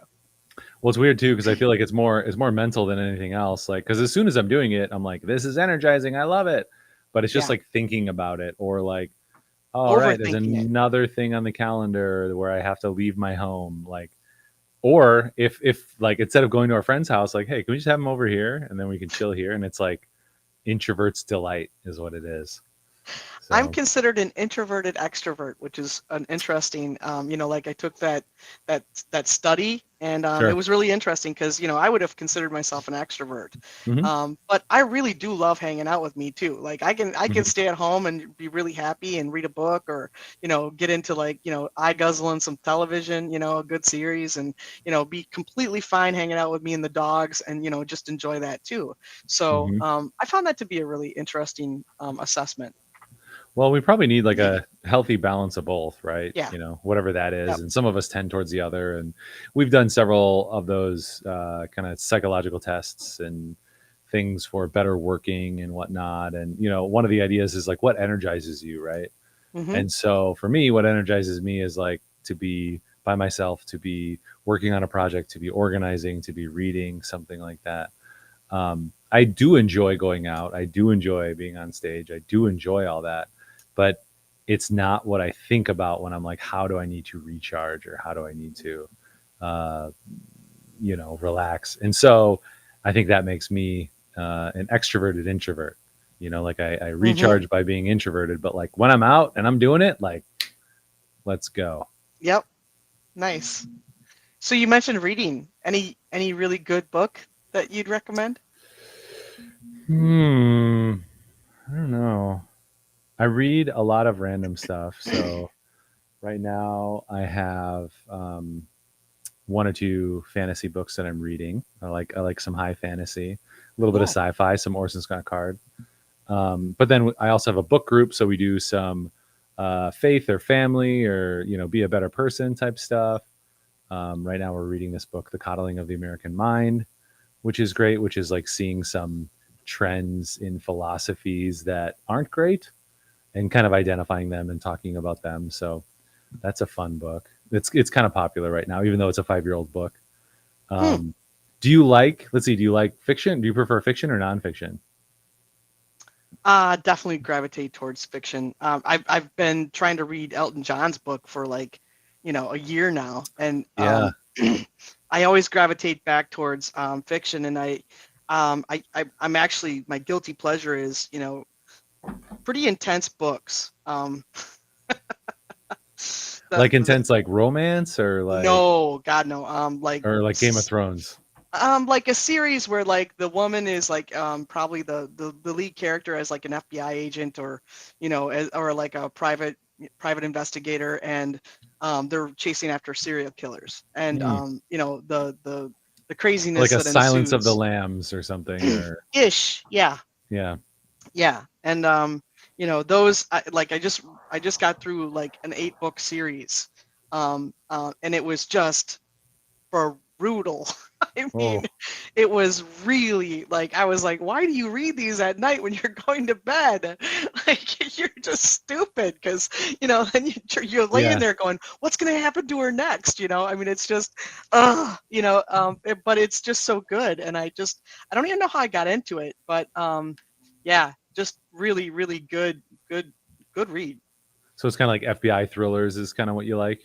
Well, it's weird too because I feel like it's more mental than anything else. Like, because as soon as I'm doing it, I'm like, "This is energizing. I love it." But it's just Yeah. like thinking about it, or like, "Oh, all right, there's Overthinking it. another thing on the calendar where I have to leave my home." Like, or if like instead of going to our friend's house, like, "Hey, can we just have him over here and then we can chill here?" And it's like introvert's delight is what it is. I'm So. considered an introverted extrovert, which is an interesting, like I took that study, and it Sure. was really interesting because I would have considered myself an extrovert, Hmm. but I really do love hanging out with me too. Like I can Hmm. stay at home and be really happy and read a book or get into like eye guzzling some television, a good series, and be completely fine hanging out with me and the dogs, and just enjoy that too. So Hmm. I found that to be a really interesting assessment. Well, we probably need like a healthy balance of both, right? Yeah. Whatever that is. Yep. And some of us tend towards the other. And we've done several of those kind of psychological tests and things for better working and whatnot. And, one of the ideas is like what energizes you, right? Mm-hmm. And so for me, what energizes me is like to be by myself, to be working on a project, to be organizing, to be reading, something like that. I do enjoy going out. I do enjoy being on stage. I do enjoy all that, but it's not what I think about when I'm like, how do I need to recharge or how do I need to, uh, relax? And so I think that makes me an extroverted introvert. Like I Mm-hmm. recharge by being introverted, but like when I'm out and I'm doing it, like, let's go. Yep. Nice. So you mentioned reading. Any really good book that you'd recommend? I don't know. I read a lot of random stuff. So right now I have one or two fantasy books that I'm reading. I like some high fantasy, a little bit of Cool. sci-fi, some Orson Scott Card. But then I also have a book group, so we do some faith or family or be a better person type stuff. Right now we're reading this book, The Coddling of the American Mind, which is great, which is like seeing some trends in philosophies that aren't great and kind of identifying them and talking about them. So that's a fun book. It's kind of popular right now, even though it's a 5-year-old book. Hmm. Um, do you like? Let's see. Do you like fiction? Do you prefer fiction or nonfiction? Definitely gravitate towards fiction. I've been trying to read Elton John's book for like, a year now, and Yeah. I always gravitate back towards fiction, and I'm actually, my guilty pleasure is, pretty intense books. Like The intense, like romance, or no, God no. like Game of Thrones. Like a series where like the woman is like probably the lead character as like an FBI agent, or or like a private investigator, and they're chasing after serial killers, and the Like craziness a that Silence of the ensues. Lambs or something, or Ish, yeah. yeah. Yeah, and those I just got through like an 8-book series, and it was just brutal. I mean, Oh, it was really like, I was like, why do you read these at night when you're going to bed? Like, you're just stupid, because then you're laying yeah. there going, what's going to happen to her next? I mean, it's just, but it's just so good, and I don't even know how I got into it, but yeah, just really, really good read. So it's kind of like FBI thrillers is kind of what you like.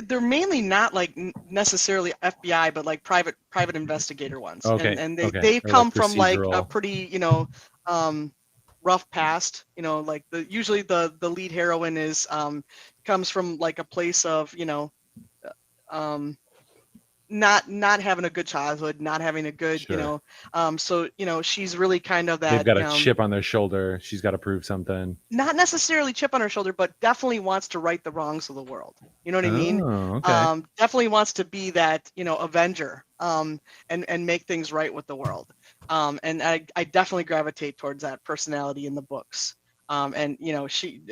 They're mainly not like necessarily FBI, but like private investigator ones, and Okay, and okay, they've or like come from like a procedural. pretty um rough past. Like usually the lead heroine is comes from like a place of um not having a good childhood, not having a good Sure. so she's really kind of They've that got a chip on their shoulder. She's got to prove something. not necessarily chip on her shoulder, but definitely wants to right the wrongs of the world. You know what I mean? Oh, okay. Definitely wants to be that, avenger, and make things right with the world. And I definitely gravitate towards that personality in the books. And she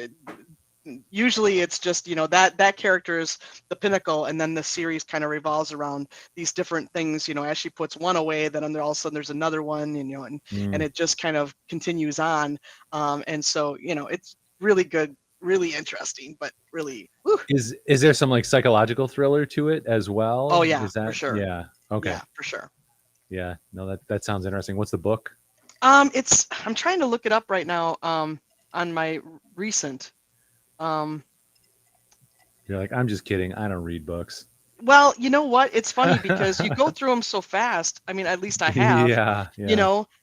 usually it's just that character is the pinnacle, and then the series kind of revolves around these different things. As she puts one away, then all of a sudden there's another one, and Mm. it just kind of continues on. And so it's really good, really interesting, but really, whew. Is there some like psychological thriller to it as Oh well? yeah, Is for that sure. yeah? Okay. Yeah, for sure. Yeah. No, that sounds interesting. What's the book? I'm trying to look it up right now, on my recent. um You're like, I'm just kidding. I don't read books. Well, you know what? It's funny because you go through them so fast. I mean, at least I have, Yeah, yeah,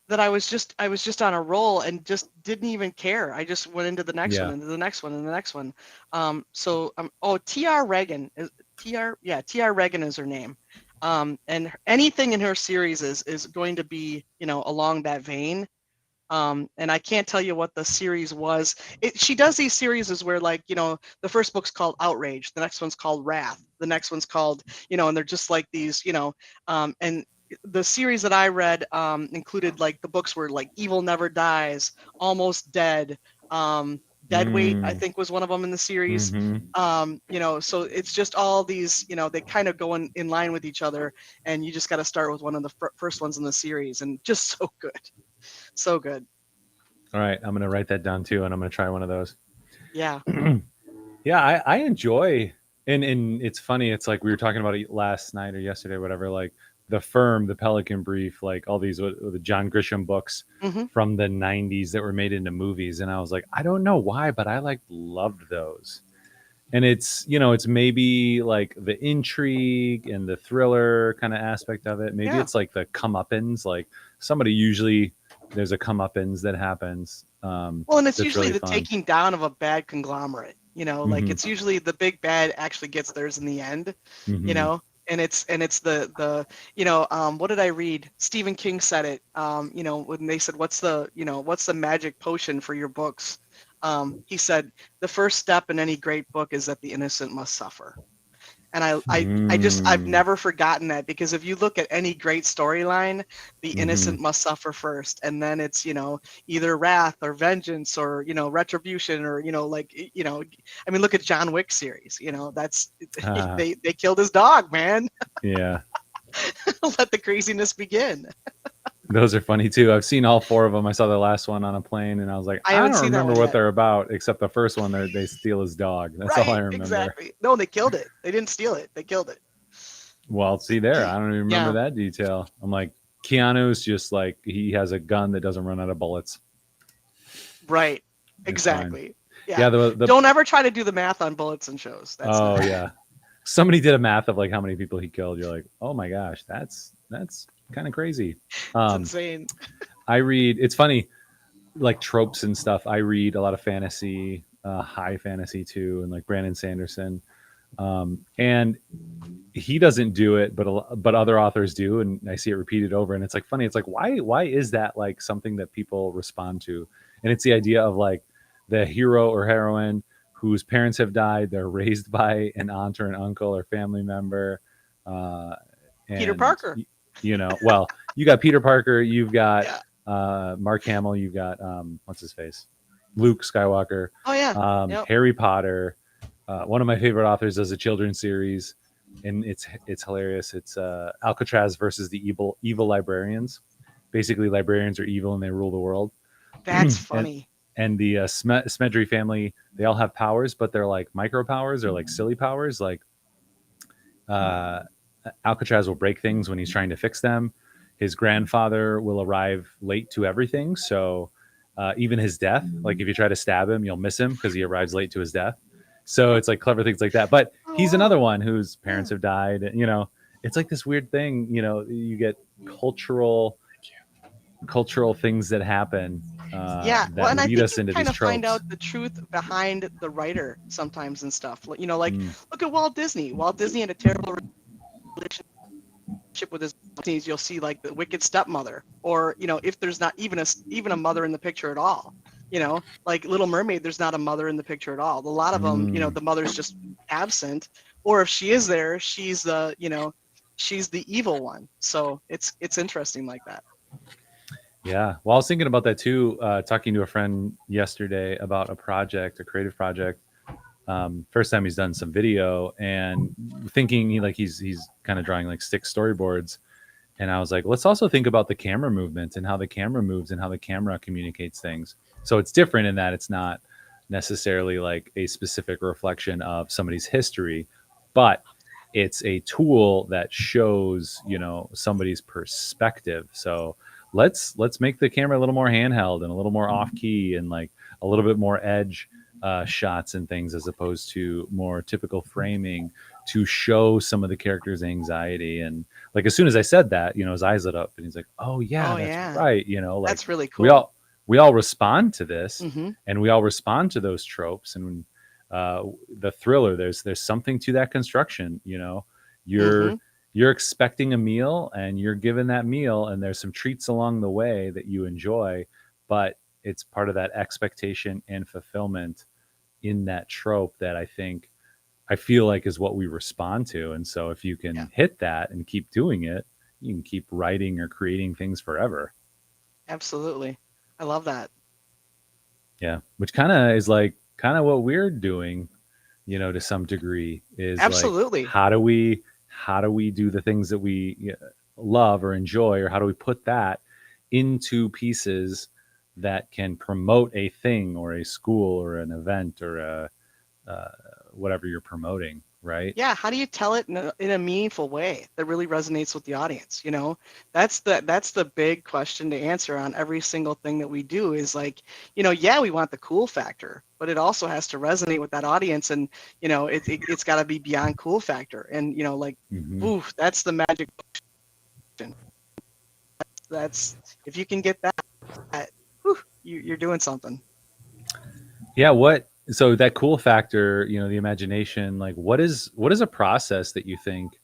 that I was just on a roll and just didn't even care. I just went into the next one, yeah. into the next one, and the next one. Oh, T.R. Reagan is T.R. Reagan is her name. And anything in her series is going to be, along that vein. And I can't tell you what the series was. She does these series where, like, the first book's called Outrage, the next one's called Wrath, the next one's called, and they're just like these, and the series that I read included, like, the books were like Evil Never Dies, Almost Dead, Dead Weight, I Mm, think was one of them in the series. mm-hmm. So it's just all these, they kind of go in line with each other, and you just got to start with one of the first ones in the series, and just so good. So good. All right, I'm gonna write that down too, and I'm gonna try one of those. Yeah. Yeah, I enjoy, and it's funny. It's like we were talking about it last night or yesterday, or whatever. Like The Firm, The Pelican Brief, like all these the John Grisham books Hmm. from the '90s that were made into movies, and I was like, I don't know why, but I like loved those. And it's maybe like the intrigue and the thriller kind of aspect of it. Maybe Yeah. it's like the comeuppance, like somebody usually there's a comeuppance that happens. Well, and it's That's usually really the fun. taking down of a bad conglomerate. Like, Hmm. it's usually the big bad actually gets theirs in the end. You Hmm. know, and it's the what did I read? Stephen King said it. When they said, what's the magic potion for your books? He said the first step in any great book is that the innocent must suffer. And I've Mm. never forgotten that, because if you look at any great storyline, the Hmm. innocent must suffer first, and then it's, either wrath or vengeance, or, retribution, or, I mean, look at John Wick series, that's Ah, they killed his dog, man. yeah, Let the craziness begin. those are funny too. I've seen all four of them. I saw the last one on a plane, and I was like, I I haven't don't seen that remember one what yet. they're about, except the first one. They steal his dog. That's all I Right, remember. exactly. No, they killed it. They didn't steal it. They killed it. Well, see there, I don't even remember Yeah, that detail. I'm like, Keanu's just like he has a gun that doesn't run out of bullets. right. It's fine. Exactly. Yeah, Yeah. the Don't ever try to do the math on bullets and shows. That's oh not. yeah, somebody did a math of like how many people he killed. You're like, oh my gosh, that's kind of crazy. It's Um, insane. I read. It's funny, like tropes and stuff. I read a lot of fantasy, high fantasy too, and like Brandon Sanderson. And he doesn't do it, but other authors do, and I see it repeated over. And it's like funny. It's like why is that like something that people respond to? And it's the idea of like the hero or heroine whose parents have died. They're raised by an aunt or an uncle or family member, uh, Peter and Parker. well, you got Peter Parker, you've got Yeah. Mark Hamill, you've got what's his face, Luke Skywalker, Oh yeah. Yep. Harry Potter. One of my favorite authors does a children's series, and it's hilarious. It's Alcatraz versus the evil librarians. Basically, librarians are evil and they rule the world. That's and funny. and the Smedry family, they all have powers, but they're like micro powers or like silly powers. Like uh, Alcatraz will break things when he's trying to fix them. His grandfather will arrive late to everything, so even his death, like if you try to stab him, you'll miss him because he arrives late to his death. So it's like clever things like that. But Oh he's wow. another one whose parents Yeah. have died. It's like this weird thing. You get cultural things that happen Yeah. Well, that and I lead think us you into kind these of find tropes. out the truth behind the writer sometimes and stuff. Like Mm, look at Walt Disney. Walt Disney had a terrible relationship with his Disney's. You'll see like the wicked stepmother, or if there's not even a mother in the picture at all. Like Little Mermaid, there's not a mother in the picture at all. A lot of them, mm. the mother's just absent, or if she is there, she's the evil one. So it's interesting like that. Yeah. Well, I was thinking about that too, talking to a friend yesterday about a creative project. First time he's done some video and thinking he's kind of drawing like stick storyboards. And I was like, let's also think about the camera movement and how the camera moves and how the camera communicates things. So it's different in that it's not necessarily like a specific reflection of somebody's history, but it's a tool that shows, somebody's perspective. So let's make the camera a little more handheld and a little more off key and like a little bit more edge shots and things as opposed to more typical framing to show some of the character's anxiety. And like as soon as I said that, his eyes lit up and he's like, oh yeah, Oh that's yeah, right. Like that's really we cool. all respond to this, Mm-hmm. and we all respond to those tropes. And the thriller, there's something to that construction. Mm-hmm. You're expecting a meal and you're given that meal, and there's some treats along the way that you enjoy, but it's part of that expectation and fulfillment in that trope that I feel like is what we respond to. And so if you Yeah, can hit that and keep doing it, you can keep writing or creating things forever. absolutely. I love that. Yeah. Which kind of what we're doing, to some degree, is like Absolutely. how do we do the things that we love or enjoy, or how do we put that into pieces that can promote a thing or a school or an event or uh, whatever you're promoting, right? Yeah, how do you tell it in a meaningful way that really resonates with the audience? That's the big question to answer on every single thing that we do is like, yeah, we want the cool factor, but it also has to resonate with that audience, and it's got to be beyond cool factor, and like, Hmm. ooh, that's the magic question. That's if you can get that, whew, you're doing something. Yeah. So that cool factor, the imagination, like what is a process that you think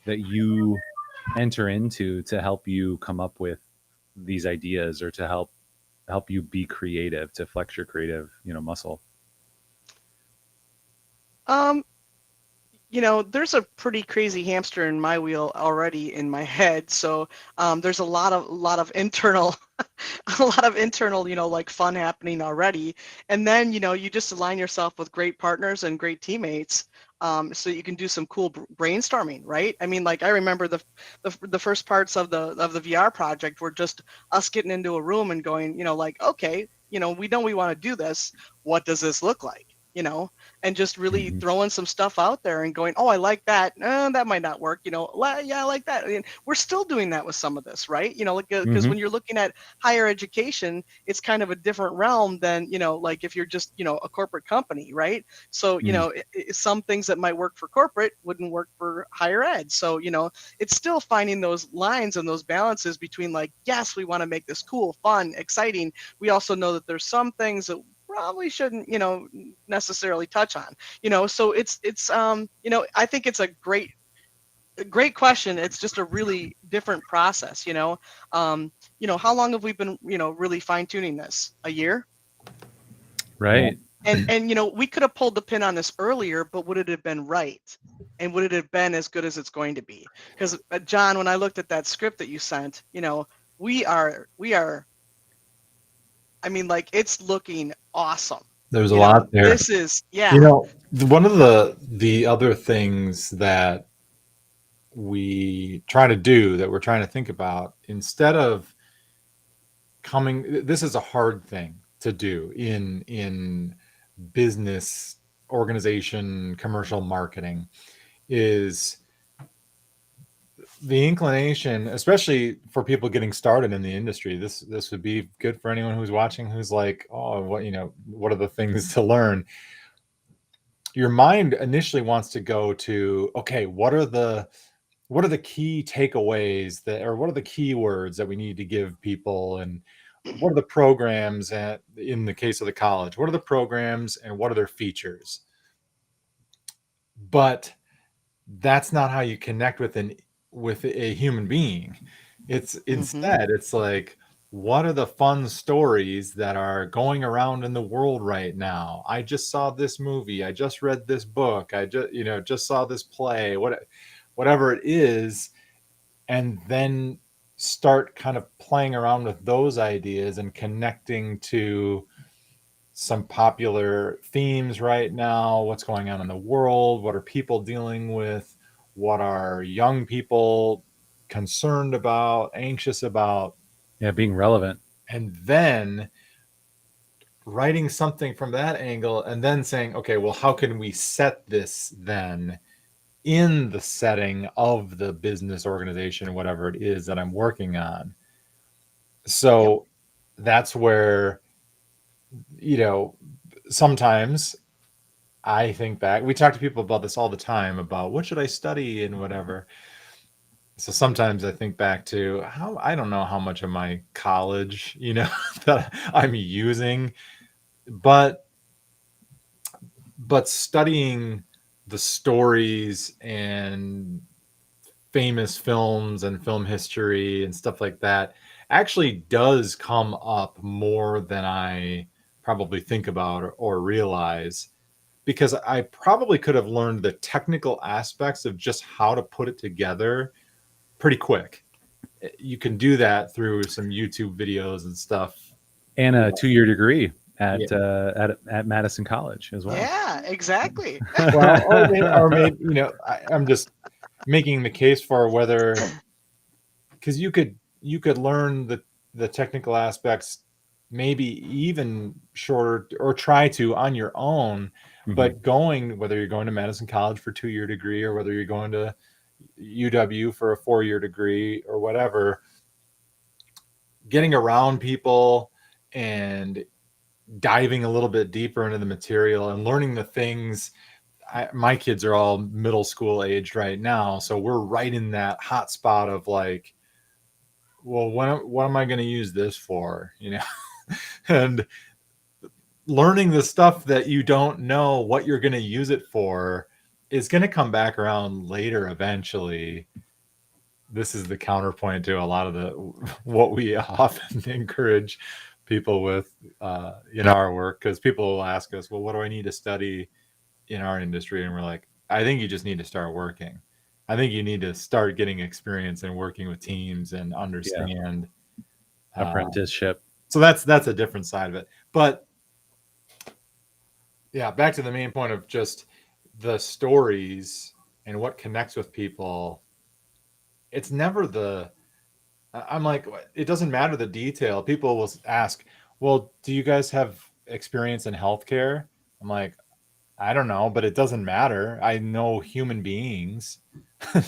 that you enter into to help you come up with these ideas, or to help you be creative, to flex your creative, muscle? Um, there's a pretty crazy hamster in my wheel already in my head. So there's a lot of internal, a lot of internal, like fun happening already. And then, you just align yourself with great partners and great teammates, so you can do some cool brainstorming, right? I mean, like I remember the first parts of the VR project were just us getting into a room and going, like, okay, we know we want to do this. What does this look like? and just really Mhm. throwing some stuff out there and going, oh, I like that. That might not work. Yeah, I like that. And we're still doing that with some of this, right? Because Mhm. when you're looking at higher education, it's kind of a different realm than, like if you're just, a corporate company, right? So, Mm. some things that might work for corporate wouldn't work for higher ed. So, it's still finding those lines and those balances between like, yes, we want to make this cool, fun, exciting. We also know that there's some things that probably shouldn't, necessarily touch on, so it's I think it's a great question. It's just a really different process, how long have we been, really fine tuning this? A year? Yeah. Right. And we could have pulled the pin on this earlier, but would it have been right? And would it have been as good as it's going to be? Because John, when I looked at that script that you sent, we are I mean, like, it's looking awesome. There's a lot there. This is, yeah. One of the other things that we try to do, that we're trying to think about, instead of this is a hard thing to do in business, organization, commercial marketing, is the inclination, especially for people getting started in the industry. This would be good for anyone who's watching, who's like, oh, what are the things to learn? Your mind initially wants to go to, okay, what are the key takeaways, or what are the keywords that we need to give people, and what are the programs in the case of the college, what are the programs and what are their features? But that's not how you connect with a human being. It's Mm-hmm. instead, it's like, what are the fun stories that are going around in the world right now? I just saw this movie, I just read this book, I just saw this play, whatever it is. And then start kind of playing around with those ideas and connecting to some popular themes right now. What's going on in the world? What are people dealing with? What are young people concerned about, anxious about? Yeah, being relevant. And then writing something from that angle, and then saying, okay, well, how can we set this then in the setting of the business organization, whatever it is that I'm working on? Yep. So that's where, you know, sometimes I think back, we talk to people about this all the time, about what should I study and whatever. So sometimes I think back to how, I don't know how much of my college, that I'm using, but studying the stories and famous films and film history and stuff like that actually does come up more than I probably think about, or realize, because I probably could have learned the technical aspects of just how to put it together pretty quick. You can do that through some YouTube videos and stuff. And a 2-year degree Yeah. at Madison College as well. Yeah, exactly. Well, or maybe, I'm just making the case for whether, because you could learn the technical aspects maybe even shorter, or try to on your own. Mhm. But whether you're going to Madison College for a 2-year degree, or whether you're going to UW for a 4-year degree, or whatever, getting around people and diving a little bit deeper into the material and learning the things. My kids are all middle school aged right now, so we're right in that hot spot of like, well, what am I going to use this for? And learning the stuff that you don't know what you're going to use it for is going to come back around later eventually. This is the counterpoint to a lot of what we often encourage people with in our work, because people will ask us, well, what do I need to study in our industry? And we're like, I think you just need to start working. I think you need to start getting experience and working with teams and Yeah, understand. Uh, apprenticeship. so that's a different side of it. But yeah, back to the main point of just the stories and what connects with people. It's never I'm like, it doesn't matter the detail. People will ask, well, do you guys have experience in healthcare? I'm like, I don't know, but it doesn't matter. I know human beings.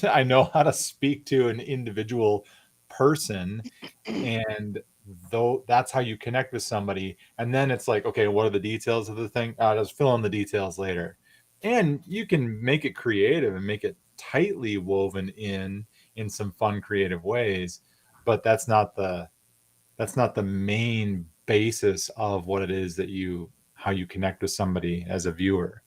I know how to speak to an individual person, and though that's how you connect with somebody. And then it's like, okay, what are the details of the thing? Just fill in the details later. And you can make it creative and make it tightly woven in some fun, creative ways. But that's not the main basis of what it is that you how you connect with somebody as a viewer.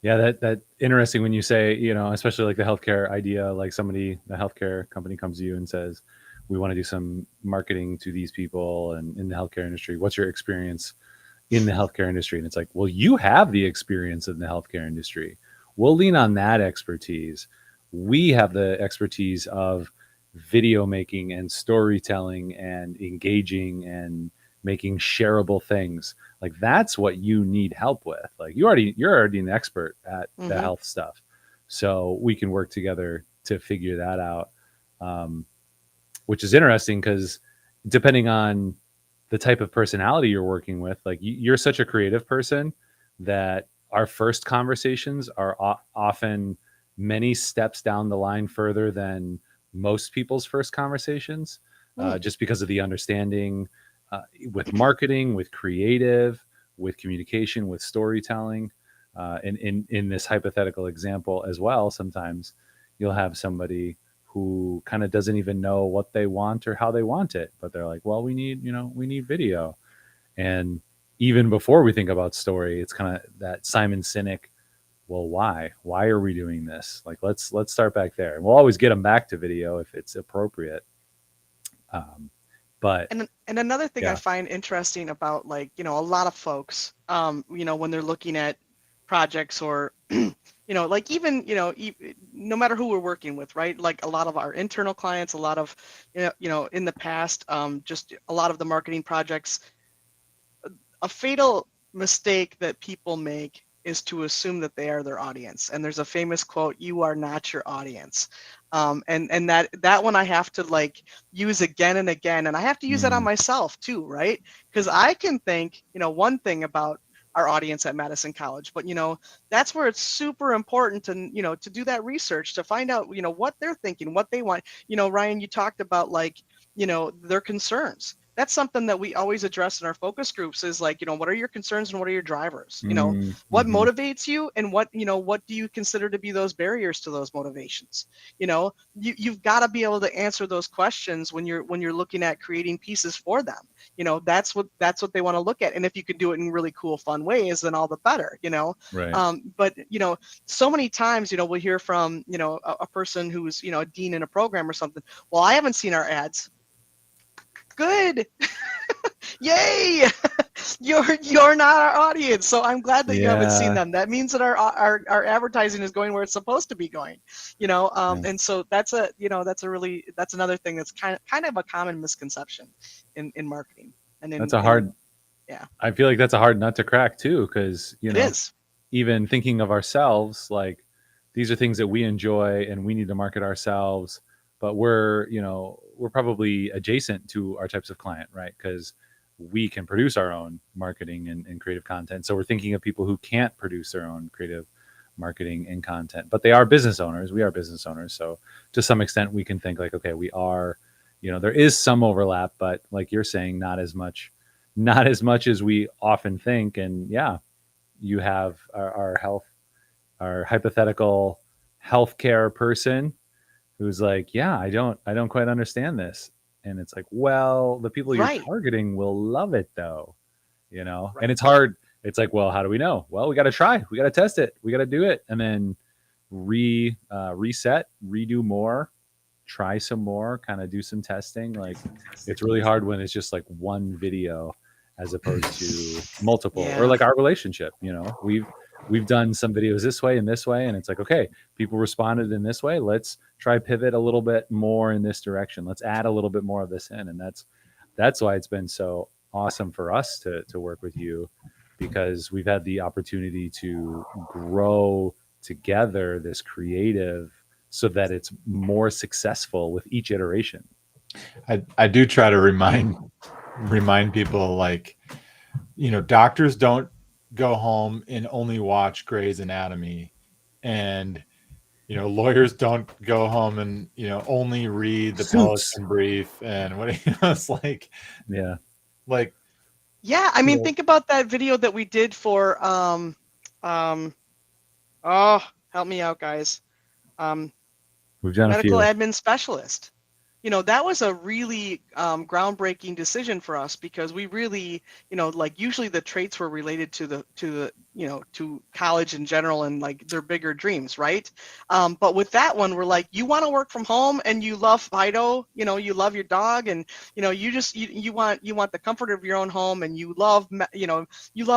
Yeah, that interesting when you say, especially like the healthcare idea, like the healthcare company comes to you and says, we want to do some marketing to these people and in the healthcare industry. What's your experience in the healthcare industry? And it's like, well, you have the experience in the healthcare industry. We'll lean on that expertise. We have the expertise of video making and storytelling and engaging and making shareable things. Like that's what you need help with. Like you're already an expert at the Mm-hmm. health stuff. So we can work together to figure that out. Which is interesting because depending on the type of personality you're working with, like you're such a creative person that our first conversations are often many steps down the line further than most people's first conversations, Mm. just because of the understanding with marketing, with creative, with communication, with storytelling. And in this hypothetical example as well, sometimes you'll have somebody who kind of doesn't even know what they want or how they want it, but they're like, well, we need video. And even before we think about story, it's kind of that Simon Sinek, well, why are we doing this? Like, let's start back there, and we'll always get them back to video if it's appropriate. But And another thing I yeah. find interesting about, like, a lot of folks, when they're looking at projects or like, even no matter who we're working with, right? Like a lot of our internal clients, a lot of in the past, just a lot of the marketing projects, a fatal mistake that people make is to assume that they are their audience. And there's a famous quote, "You are not your audience." And that one I have to, like, use again and again, and I have to use that on Mm, myself too, right? Because I can think, one thing about our audience at Madison College, but that's where it's super important to to do that research to find out what they're thinking, what they want. Ryan, you talked about, like, their concerns. That's something that we always address in our focus groups, is like, what are your concerns and what are your drivers? What mhm. motivates you, and what do you consider to be those barriers to those motivations? You've got to be able to answer those questions when you're looking at creating pieces for them. That's what they want to look at. And if you can do it in really cool, fun ways, then all the better. Right. But so many times, we'll hear from a person who's a dean in a program or something. Well, I haven't seen our ads. Good. Yay. You're not our audience, so I'm glad that you haven't seen Yeah. them. That means that our advertising is going where it's supposed to be going. Yeah. And so that's another thing that's kind of a common misconception in marketing. And That's in a hard, yeah, I feel like that's a hard nut to crack too, because, it is. even thinking of ourselves, like these are things that we enjoy and we need to market ourselves, but we're probably adjacent to our types of client, right? Because we can produce our own marketing and creative content. So we're thinking of people who can't produce their own creative marketing and content, but they are business owners. We are business owners. So to some extent, we can think like, okay, we are, there is some overlap, but like you're saying, not as much as we often think. And yeah, you have our hypothetical healthcare person who's like, yeah, I don't quite understand this. And it's like, well, the people you're Right. targeting will love it though, and Right. it's hard. It's like, well, how do we know? Well, we got to try, we got to test it, we got to do it, and then reset, redo more, try some more, kind of do some testing. Like it's really hard when it's just like one video as opposed to multiple, or Yeah. like our relationship. We've done some videos this way and this way, and it's like, okay, people responded in this way, let's try pivot a little bit more in this direction, let's add a little bit more of this in. And that's why it's been so awesome for us to work with you, because we've had the opportunity to grow together this creative so that it's more successful with each iteration. I do try to remind people, like, doctors don't go home and only watch Grey's Anatomy, and lawyers don't go home and only read the Suits. Pelican Brief and what it's Yeah. like Yeah, I you mean, know, think about that video that we did for um oh, help me out, guys. Um, We've done a medical few. admin specialist. That was a really groundbreaking decision for us because we really, like usually the traits were related to college in general and like their bigger dreams, right? But with that one, we're like, you want to work from home and you love Fido, you love your dog, and you want the comfort of your own home, and you love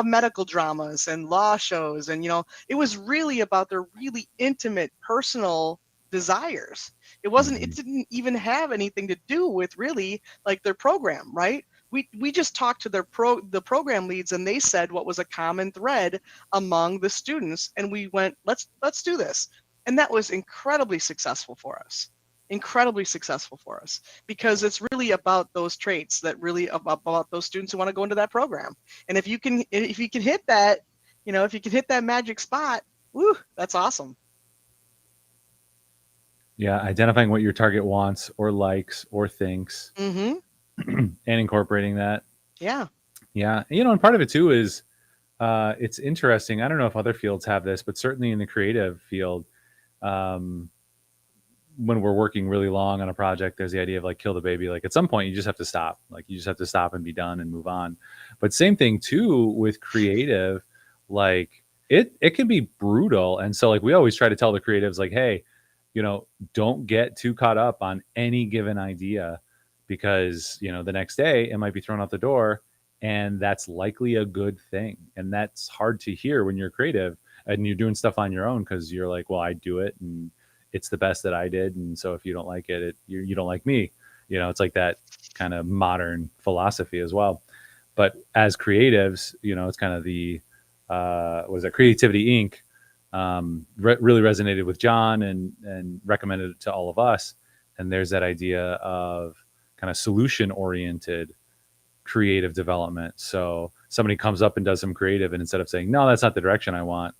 medical dramas and law shows, and it was really about their really intimate personal desires. It Mhm. didn't even have anything to do with really like their program, right? We just talked to the program leads, and they said what was a common thread among the students, and we went, let's do this. And that was incredibly successful for us. Incredibly successful for us because it's really about those traits that really about those students who want to go into that program. And if you can hit that, if you can hit that magic spot, woo, that's awesome. Yeah, identifying what your target wants or likes or thinks, Mm-hmm. and incorporating that. Yeah. Yeah, and part of it too is it's interesting. I don't know if other fields have this, but certainly in the creative field, um, when we're working really long on a project, there's the idea of like kill the baby. Like at some point, you just have to stop. Like you just have to stop and be done and move on. But same thing too with creative. Like it can be brutal, and so like we always try to tell the creatives like, hey, don't get too caught up on any given idea because the next day it might be thrown out the door, and that's likely a good thing. And that's hard to hear when you're creative and you're doing stuff on your own because you're like, well, I do it and it's the best that I did, and so if you don't like it, you don't like me. It's like that kind of modern philosophy as well. But as creatives, it's kind of the was that Creativity Inc. Really resonated with John and recommended it to all of us. And there's that idea of kind of solution oriented creative development. So somebody comes up and does some creative, and instead of saying, no, that's not the direction I want,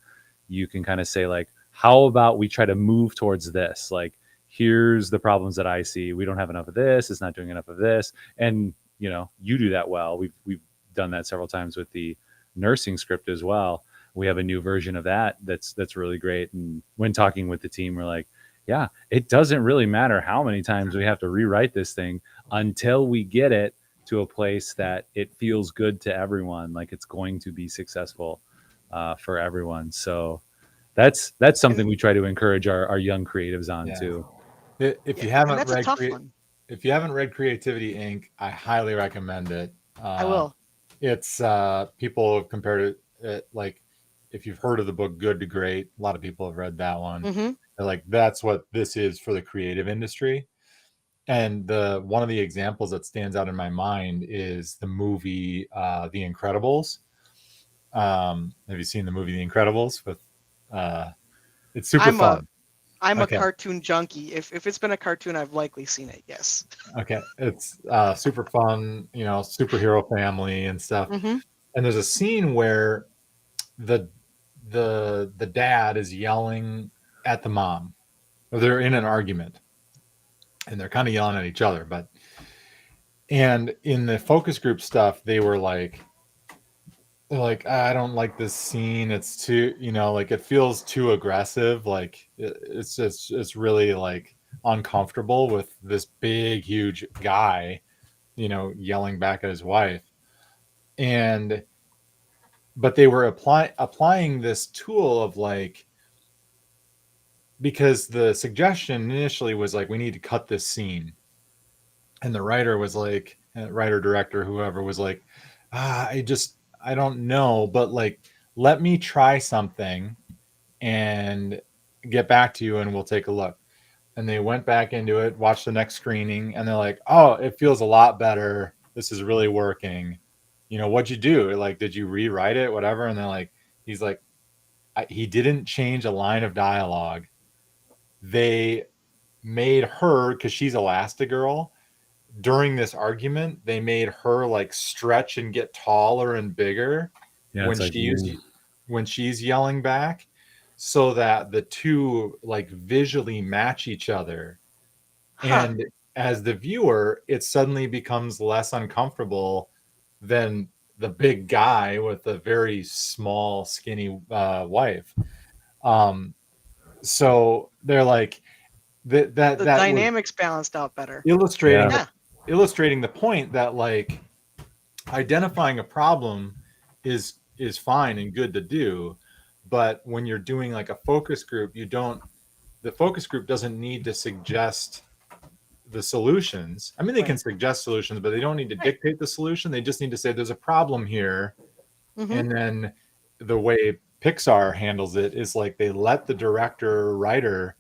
you can kind of say like, how about we try to move towards this? Like, here's the problems that I see. We don't have enough of this. It's not doing enough of this. And, you do that well. We've done that several times with the nursing script as well. We have a new version of that's really great. And when talking with the team, we're like, yeah, it doesn't really matter how many times we have to rewrite this thing until we get it to a place that it feels good to everyone, like it's going to be successful for everyone. So that's And something we try to encourage our young creatives on yeah. too. If yeah, you and haven't that's a read tough one. if you haven't read Creativity Inc., I highly recommend it. I will. It's people have compared it like if you've heard of the book Good to Great, a lot of people have read that one. Mm-hmm. They're like, that's what this is for the creative industry. And the one of the examples that stands out in my mind is the movie The Incredibles. Have you seen the movie The Incredibles? Uh, it's super I'm a fun. I'm a Okay, cartoon junkie. If it's been a cartoon, I've likely seen it. Yes. okay, it's super fun. Superhero family and stuff. Mm-hmm. And there's a scene where the the dad is yelling at the mom, or they're in an argument, and they're kind of yelling at each other. And in the focus group stuff, they're like, I don't like this scene. It's too, like it feels too aggressive. Like it's really like uncomfortable with this big, huge guy, yelling back at his wife. And but they were applying this tool of like, because the suggestion initially was like, we need to cut this scene, and the writer was like, writer director whoever was like, I don't know, but like, let me try something and get back to you and we'll take a look. And they went back into it, watched the next screening, and they're like, oh, it feels a lot better, this is really working. What'd you do? Like, did you rewrite it, whatever? And they're like, he's like, he didn't change a line of dialogue. They made her, because she's Elastigirl, during this argument, they made her like stretch and get taller and bigger Yeah, when it's like, she used ooh. when she's yelling back, so that the two like visually match each other. Huh. And as the viewer, it suddenly becomes less uncomfortable than the big guy with a very small, skinny wife. Um, so they're like The that was dynamics balanced out better. illustrating Yeah. the Yeah. point that like identifying a problem is fine and good to do, but when you're doing like a focus group, you don't the focus group doesn't need to suggest the solutions. I mean, they can Right. suggest solutions, but they don't need to Right. dictate the solution. They just need to say there's a problem here. Mm-hmm. And then the way Pixar handles it is like they let the director or writer,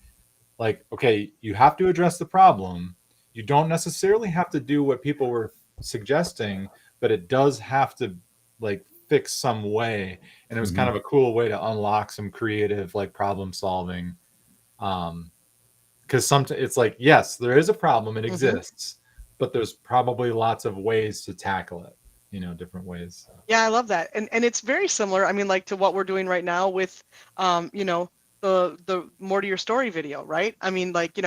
like, okay, you have to address the problem. You don't necessarily have to do what people were suggesting, but it does have to like fix some way. And it was kind Mhm. of a cool way to unlock some creative like problem solving. Because sometimes it's like, yes, there is a problem, it Mm-hmm. exists, but there's probably lots of ways to tackle it, different ways. Yeah, I love that. And it's very similar, I mean, like to what we're doing right now with the more to your story video, right? I mean, like,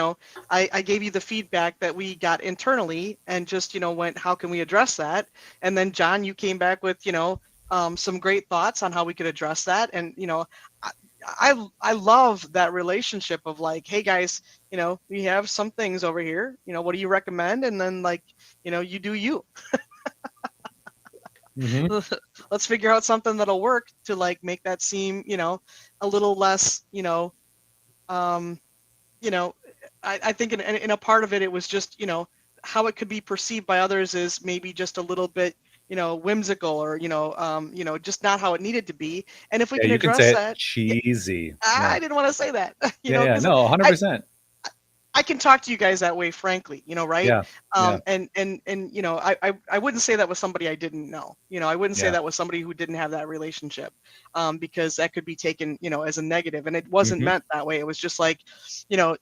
I gave you the feedback that we got internally and just, went, how can we address that? And then John, you came back with, some great thoughts on how we could address that. And, I, I love that relationship of like, hey guys, we have some things over here, what do you recommend? And then like, you do you. Mhm. Let's figure out something that'll work to like make that seem, a little less, um, you know, I think in a part of it, it was just, how it could be perceived by others is maybe just a little bit, whimsical or, just not how it needed to be. And if we Yeah, can you can address say it that, yeah, cheesy. Yeah. I didn't want to say that, Yeah, yeah. because No, I, 100%. I can talk to you guys that way, frankly, right? Yeah. Yeah. And I wouldn't say that with somebody I didn't know. I wouldn't say Yeah. that with somebody who didn't have that relationship, because that could be taken, as a negative, and it wasn't Mhm. meant that way. It was just like, you know,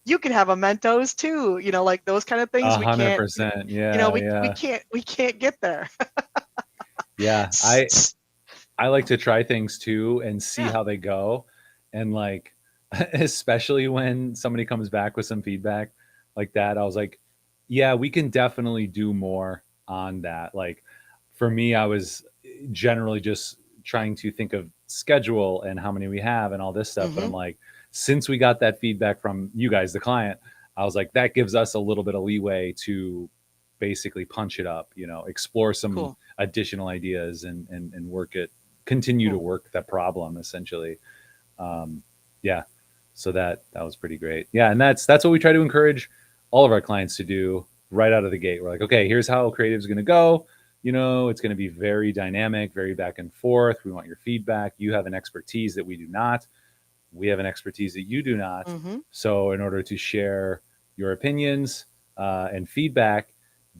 you can have a Mentos too, like those kind of things. We can't, 100%. Yeah, yeah. we can't get there. Yeah. I like to try things too and see Yeah. how they go. And like, especially when somebody comes back with some feedback like that, I was like, yeah, we can definitely do more on that. Like for me, I was generally just trying to think of schedule and how many we have and all this stuff. But Mm-hmm. I'm like, since we got that feedback from you guys, the client, I was like, that gives us a little bit of leeway to basically punch it up, explore some Cool. additional ideas and work it, continue to Cool. work that problem essentially. Um, yeah. So that was pretty great. Yeah. And that's what we try to encourage all of our clients to do right out of the gate. We're like, okay, here's how creative is going to go. It's going to be very dynamic, very back and forth. We want your feedback. You have an expertise that we do not. We have an expertise that you do not. Mm-hmm. So in order to share your opinions and feedback,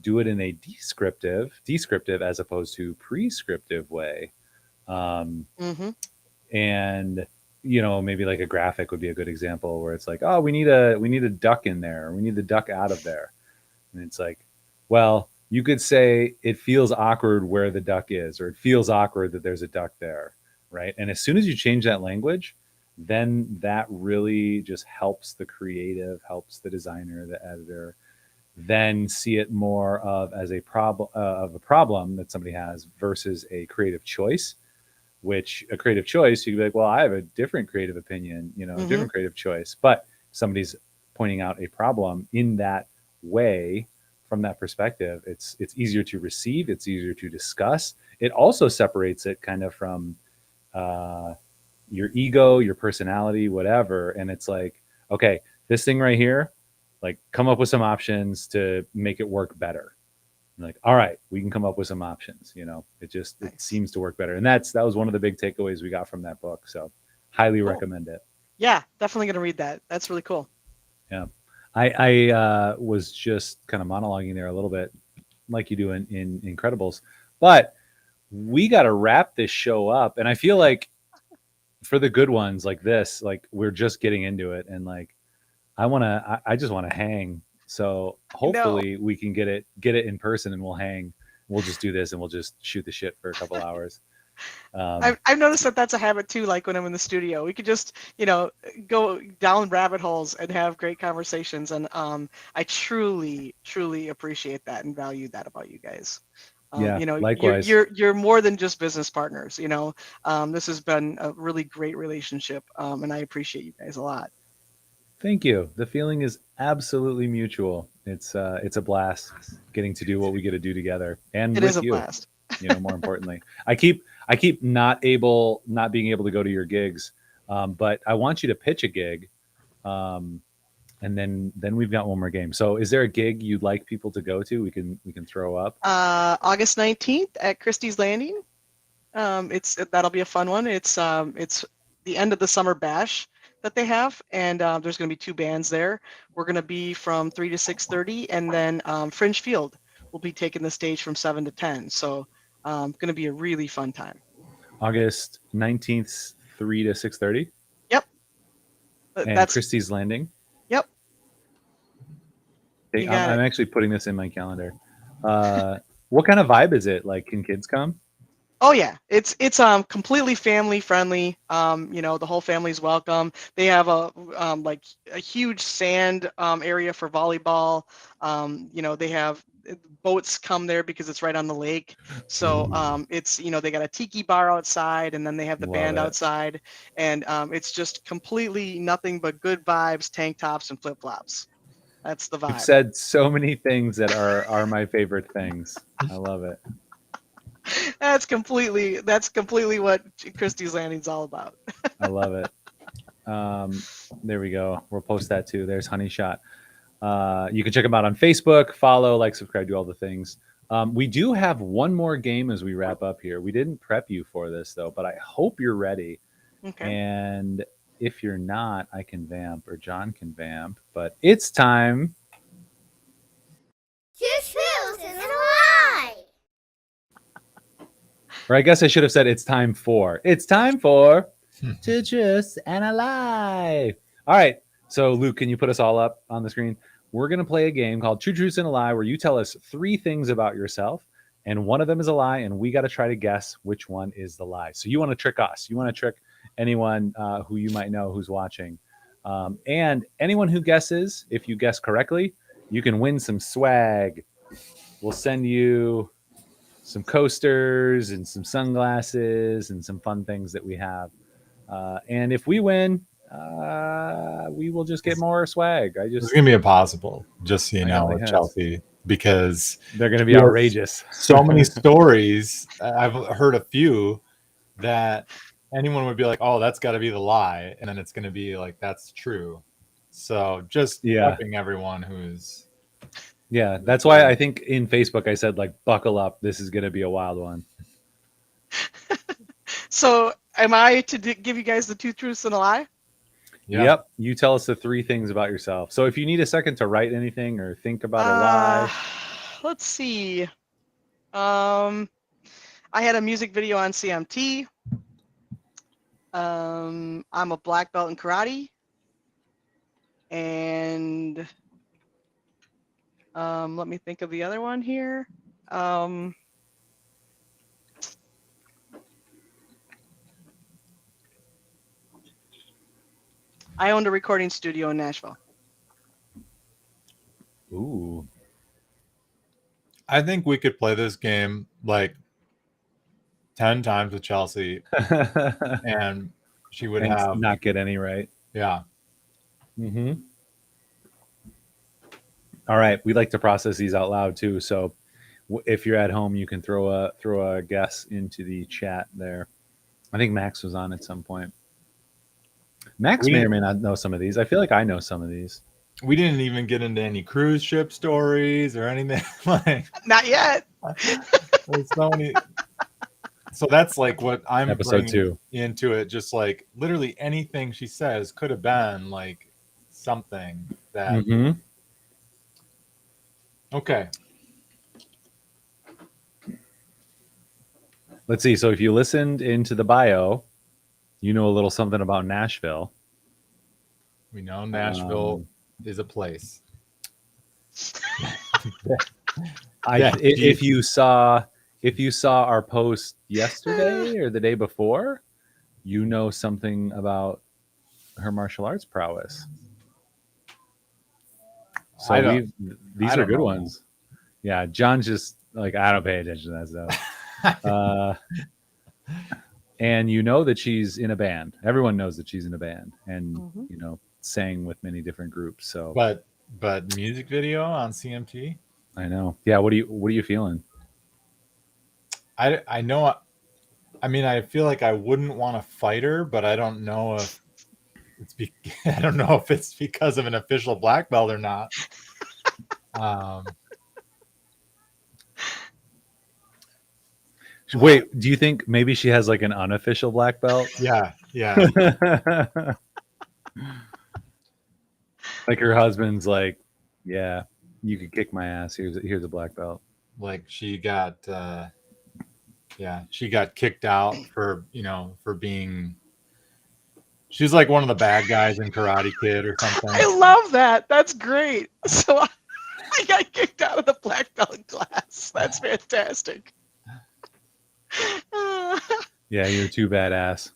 do it in a descriptive as opposed to prescriptive way. Um, Mm-hmm. and maybe like a graphic would be a good example where it's like, oh, we need a duck in there, we need the duck out of there, and it's like, well, you could say it feels awkward where the duck is, or it feels awkward that there's a duck there, right? And as soon as you change that language, then that really just helps the creative, helps the designer, the editor, then see it more of as a problem that somebody has versus a creative choice. Which a creative choice, you could be like, well, I have a different creative opinion, a Mm-hmm. different creative choice, but somebody's pointing out a problem in that way. From that perspective, it's easier to receive, it's easier to discuss. It also separates it kind of from uh, your ego, your personality, whatever. And it's like, okay, this thing right here, like come up with some options to make it work better. And like, all right, we can come up with some options. It Nice. seems to work better. And that was one of the big takeaways we got from that book. So highly Cool. recommend it. Yeah, definitely gonna read that. That's really cool. Yeah. I was just kind of monologuing there a little bit like you do in Incredibles, but we got to wrap this show up. And I feel like for the good ones like this, like we're just getting into it. And like, I just want to hang. So No. hopefully we can get it in person and we'll hang. We'll just do this and we'll just shoot the shit for a couple hours. I've noticed that that's a habit too. Like when I'm in the studio, we could just, go down rabbit holes and have great conversations. And I truly, truly appreciate that and value that about you guys. Yeah, You're likewise. you're more than just business partners. This has been a really great relationship, and I appreciate you guys a lot. Thank you. The feeling is absolutely mutual. It's a blast getting to do what we get to do together and It is with a you. blast. More importantly, I keep not being able to go to your gigs, but I want you to pitch a gig, um, and then we've got one more game. So, is there a gig you'd like people to go to? We can throw up. August 19th at Christie's Landing. That'll be a fun one. It's the end of the summer bash that they have, and there's going to be two bands there. We're going to be from 3 to 6:30, and then Fringe Field will be taking the stage from 7 to 10. So going to be a really fun time. August 19th, 3 to 6:30. Yep. And That's Christie's Landing. Yep. Okay, You got I'm it. actually putting this in my calendar. What kind of vibe is it? Like, can kids come? Oh yeah, it's completely family friendly. The whole family's welcome. They have like a huge sand area for volleyball. They have boats come there because it's right on the lake. So it's they got a tiki bar outside, and then they have the Love band it. outside, and it's just completely nothing but good vibes, tank tops and flip flops. That's the You've vibe. said so many things that are my favorite things. I love it. That's completely what Christie's Landing's all about. I love it. There we go. We'll post that too. There's Honey Shot. You can check them out on Facebook. Follow, like, subscribe, do all the things. We do have one more game as we wrap up here. We didn't prep you for this though, but I hope you're ready. Okay. And if you're not, I can vamp or John can vamp. But it's time. Truth is a lie. Or I guess I should have said it's time for. It's time for to just and alive. All right. So Luke, can you put us all up on the screen? We're going to play a game called Two Truths and a Lie, where you tell us three things about yourself, and one of them is a lie, and we got to try to guess which one is the lie. So you want to trick us. You want to trick anyone who you might know who's watching. And anyone who guesses, if you guess correctly, you can win some swag. We'll send you some coasters and some sunglasses and some fun things that we have. And if we win, we will just get more swag. It's gonna be impossible, just so you I got know, my heads. Chelsey, because They're going to be we have outrageous. so many stories. I've heard a few that anyone would be like, "Oh, that's got to be the lie," and then it's going to be like, "That's true." So just prepping everyone who's. Yeah, that's why I think in Facebook I said, like, buckle up. This is going to be a wild one. So am I to give you guys the two truths and a lie? Yeah. Yep. You tell us the three things about yourself. So if you need a second to write anything or think about a lie. Let's see. I had a music video on CMT. I'm a black belt in karate. And let me think of the other one here. I owned a recording studio in Nashville. Ooh. I think we could play this game like 10 times with Chelsey, and she would have not get any right. Yeah. Mm-hmm. All right. We like to process these out loud too. So if you're at home, you can throw a guess into the chat there. I think Max was on at some point. Max may or may not know some of these. I feel like I know some of these. We didn't even get into any cruise ship stories or anything. Like, not yet. There's so many. So that's like what I'm episode 2 into it. Just like literally anything she says could have been like something that. Mm-hmm. Okay. Let's see. So if you listened into the bio, you know a little something about Nashville. We know Nashville is a place. If if you saw our post yesterday or the day before, you know something about her martial arts prowess. So I don't these are good know. ones. Yeah, John's just like, I don't pay attention to that stuff. And you know that she's in a band. Everyone knows that she's in a band, and Mhm. sang with many different groups. So, but music video on CMT. I know. Yeah. What are you feeling? I know. I mean, I feel like I wouldn't want to fight her, but I don't know if I don't know if it's because of an official black belt or not. Wait, do you think maybe she has like an unofficial black belt? Yeah. Like her husband's like, yeah, you could kick my ass. Here's a black belt. Like she got kicked out for being. She's like one of the bad guys in Karate Kid or something. I love that. That's great. So I got kicked out of the black belt class. That's fantastic. Yeah, you're too badass.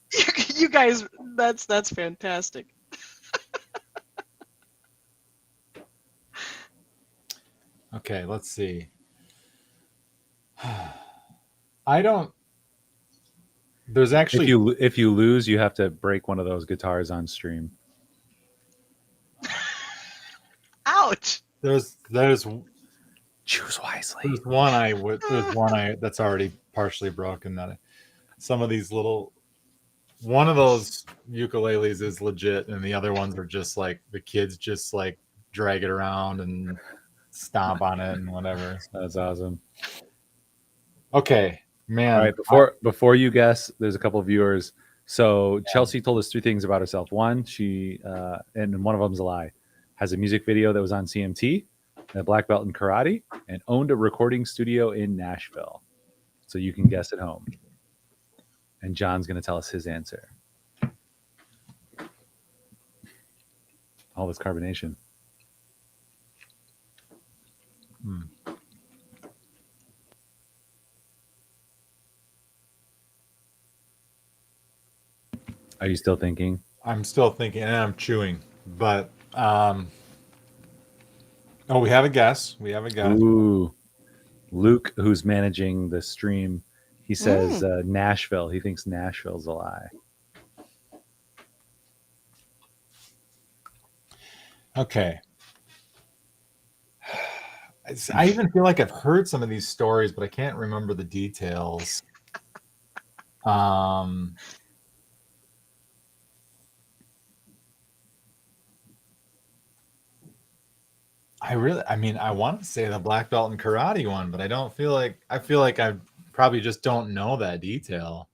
You guys, that's fantastic. Okay, let's see. I don't. There's actually if you lose, you have to break one of those guitars on stream. Ouch. There's Choose wisely. there's one that's already partially broken. That some of these one of those ukuleles is legit, and the other ones are just like the kids just like drag it around and stomp on it and whatever. That's awesome. Okay, man. All right, before you guess, there's a couple of viewers. So Chelsey told us 3 things about herself. One, she and one of them's a lie. Has a music video that was on CMT, a black belt in karate, and owned a recording studio in Nashville. So you can guess at home. And John's going to tell us his answer. All this carbonation. Are you still thinking? I'm still thinking, and I'm chewing, but we have a guess. Ooh, Luke, who's managing the stream, he says Nashville. He thinks Nashville's a lie. Okay. I even feel like I've heard some of these stories, but I can't remember the details. I want to say the black belt and karate one, but I feel like I probably just don't know that detail.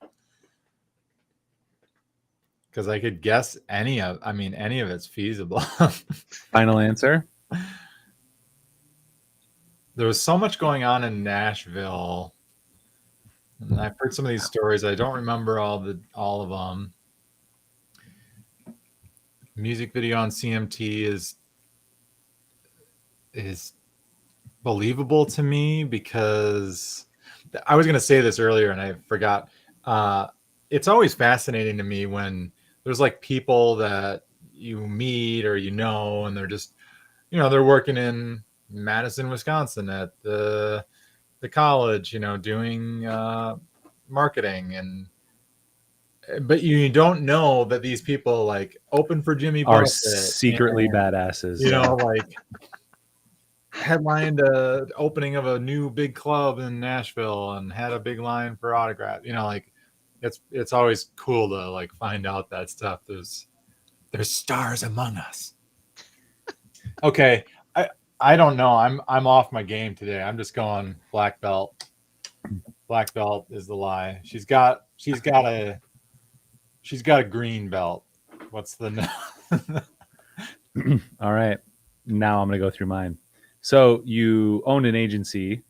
Because I could guess any of it's feasible. Final answer? There was so much going on in Nashville. And I've heard some of these stories. I don't remember all of them. Music video on CMT is believable to me because I was going to say this earlier and I forgot. It's always fascinating to me when there's like people that you meet or and they're just they're working in Madison, Wisconsin at the college, doing marketing but you don't know that these people like open for Jimmy Are Buffett secretly badasses. Like headlined a opening of a new big club in Nashville and had a big line for autograph. It's always cool to like find out that stuff. There's stars among us. Okay, I don't know. I'm off my game today. I'm just going black belt. Black belt is the lie. She's got a green belt. What's the All right. Now I'm going to go through mine. So you owned an agency.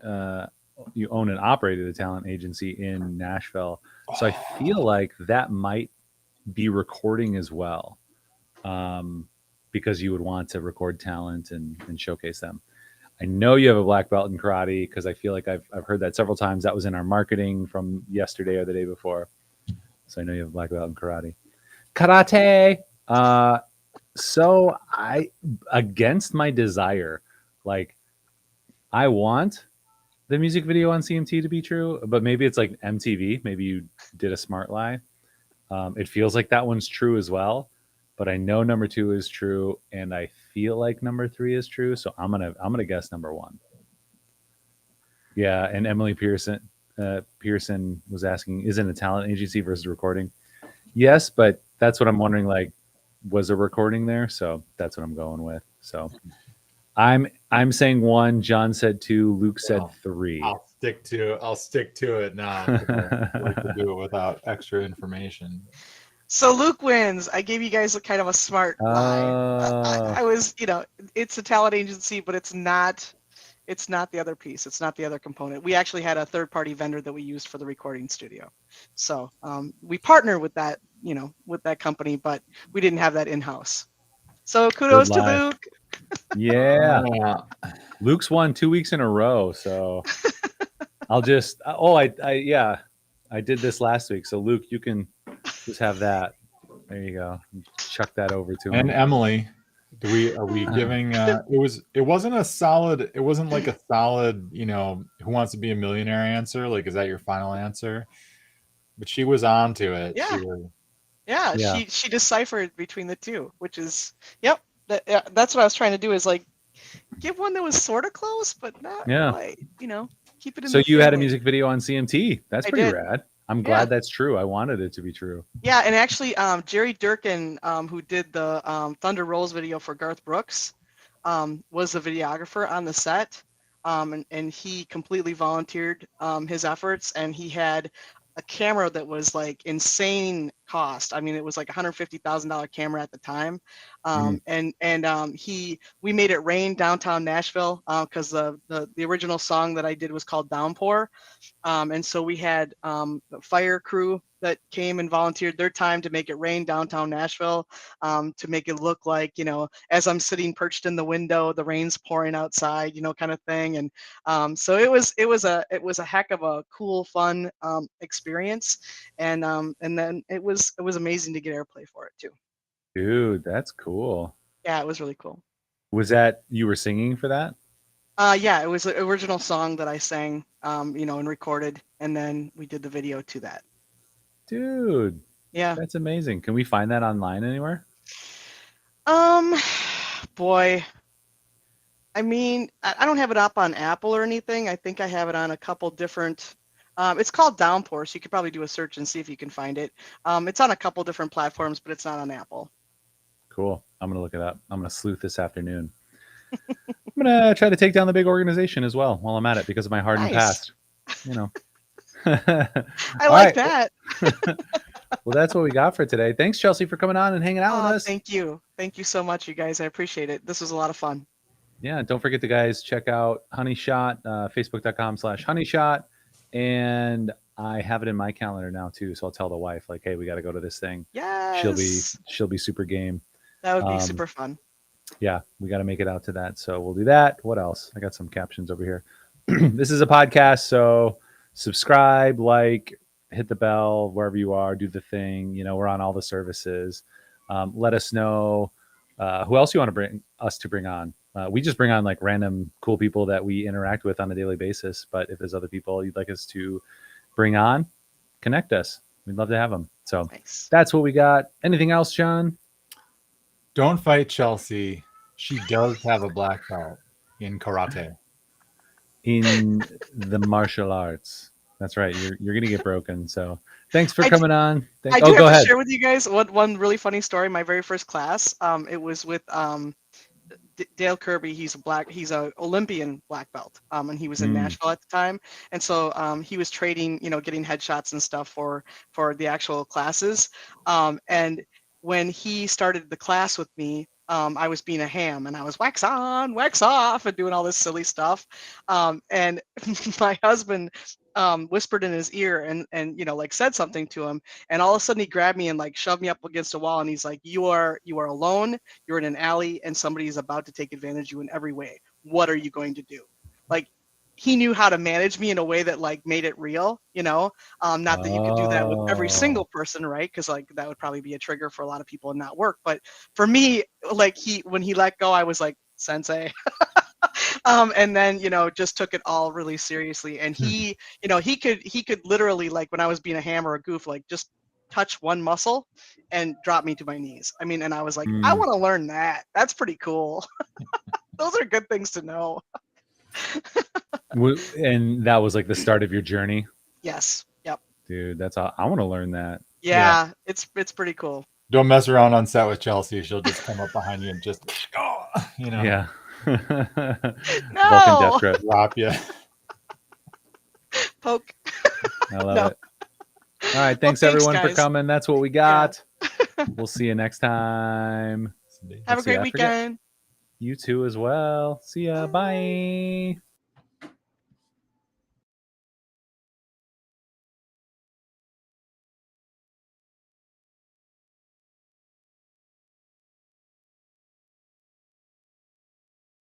You own and operated a talent agency in Nashville. So I feel like that might be recording as well, because you would want to record talent and showcase them. I know you have a black belt in karate because I feel like I've heard that several times. That was in our marketing from yesterday or the day before. So I know you have a black belt in karate. Karate. So I, against my desire, like I want the music video on CMT to be true, but maybe it's like MTV. Maybe you did a smart lie. It feels like that one's true as well, but I know number 2 is true, and I feel like number 3 is true. So I'm gonna guess number 1. Yeah, and Emily Pearson was asking, isn't a talent agency versus recording? Yes, but that's what I'm wondering. Like, was a recording there? So that's what I'm going with. So I'm saying 1. John said 2. Luke said 3. I'll stick to it now. I like to do it without extra information. So Luke wins. I gave you guys a kind of a smart lie. I was, it's a talent agency, but it's not the other piece. It's not the other component. We actually had a third-party vendor that we used for the recording studio. So we partner with that, with that company, but we didn't have that in-house. So kudos to Luke. Yeah. Luke's won 2 weeks in a row. So I'll just, I did this last week. So Luke, you can just have that. There you go. Chuck that over to him. And Emily, are we giving it wasn't like a solid, who wants to be a millionaire answer? Like, is that your final answer? But she was on to it. Yeah. She deciphered between the two, which is that's what I was trying to do, is like give one that was sort of close, but not quite, keep it in. So you had a music video on CMT. That's pretty rad. I'm glad Yeah. that's true. I wanted it to be true. Yeah, and actually, Jerry Durkin, who did the Thunder Rolls video for Garth Brooks, was the videographer on the set, and he completely volunteered his efforts, and he had a camera that was like insane cost. I mean, it was like $150,000 camera at the time, we made it rain downtown Nashville because the original song that I did was called Downpour, and so we had the fire crew that came and volunteered their time to make it rain downtown Nashville, to make it look like, as I'm sitting perched in the window, the rain's pouring outside, kind of thing. And so it was a heck of a cool, fun experience, and then it was amazing to get airplay for it too. Dude, that's cool. Yeah, it was really cool. Was that you were singing for that? Yeah, it was the original song that I sang, and recorded, and then we did the video to that. Dude, yeah, that's amazing. Can we find that online anywhere? Boy, I mean, I don't have it up on Apple or anything. I think I have it on a couple different. It's called Downpour, so you could probably do a search and see if you can find it. It's on a couple different platforms, but it's not on Apple. Cool. I'm gonna look it up. I'm gonna sleuth this afternoon. I'm gonna try to take down the big organization as well while I'm at it because of my hardened past. I like that. Well, that's what we got for today. Thanks, Chelsey, for coming on and hanging out with us. Thank you. Thank you so much, you guys. I appreciate it. This was a lot of fun. Yeah, don't forget to guys check out Honey Shot, facebook.com/honeyshot. And I have it in my calendar now too. So I'll tell the wife, like, hey, we got to go to this thing. Yes. She'll be super game. That would be super fun. Yeah, we got to make it out to that. So we'll do that. What else? I got some captions over here. This is a podcast, so subscribe, like, hit the bell wherever you are, do the thing. We're on all the services. Let us know who else you want to bring on. We just bring on like random cool people that we interact with on a daily basis. But if there's other people you'd like us to bring on, connect us. We'd love to have them. So That's what we got. Anything else, John? Don't fight Chelsey. She does have a black belt in karate. In the martial arts. That's right. You're gonna get broken. So thanks for coming on. I do have to share with you guys one really funny story. My very first class, it was with Dale Kirby. He's a Olympian black belt, and he was in Nashville at the time. And so he was trading, getting headshots and stuff for the actual classes. And when he started the class with me, I was being a ham, and I was wax on, wax off, and doing all this silly stuff. And my husband whispered in his ear and like said something to him, and all of a sudden he grabbed me and like shoved me up against a wall, and he's like, you are alone, you're in an alley, and somebody is about to take advantage of you in every way. what are you going to do? Like, he knew how to manage me in a way that like made it real, not that you could do that with every single person, right? Because like that would probably be a trigger for a lot of people and not work. But for me, like when he let go, I was like, sensei. And then just took it all really seriously. And he could literally, like, when I was being a ham or a goof, like just touch one muscle and drop me to my knees. I mean, and I was like, I want to learn that. That's pretty cool. Those are good things to know. And that was like the start of your journey. Yes. Yep. Dude, that's all. I want to learn that. Yeah. It's pretty cool. Don't mess around on set with Chelsey. She'll just come up behind you and just, Yeah. Vulcan No. death grip. drop you. Poke. I love No. it. All right. Thanks, Thanks, everyone, for guys. coming. That's what we got. We'll see you next time. Have Let's a see, great I forget. weekend. You too as well. See ya. Bye.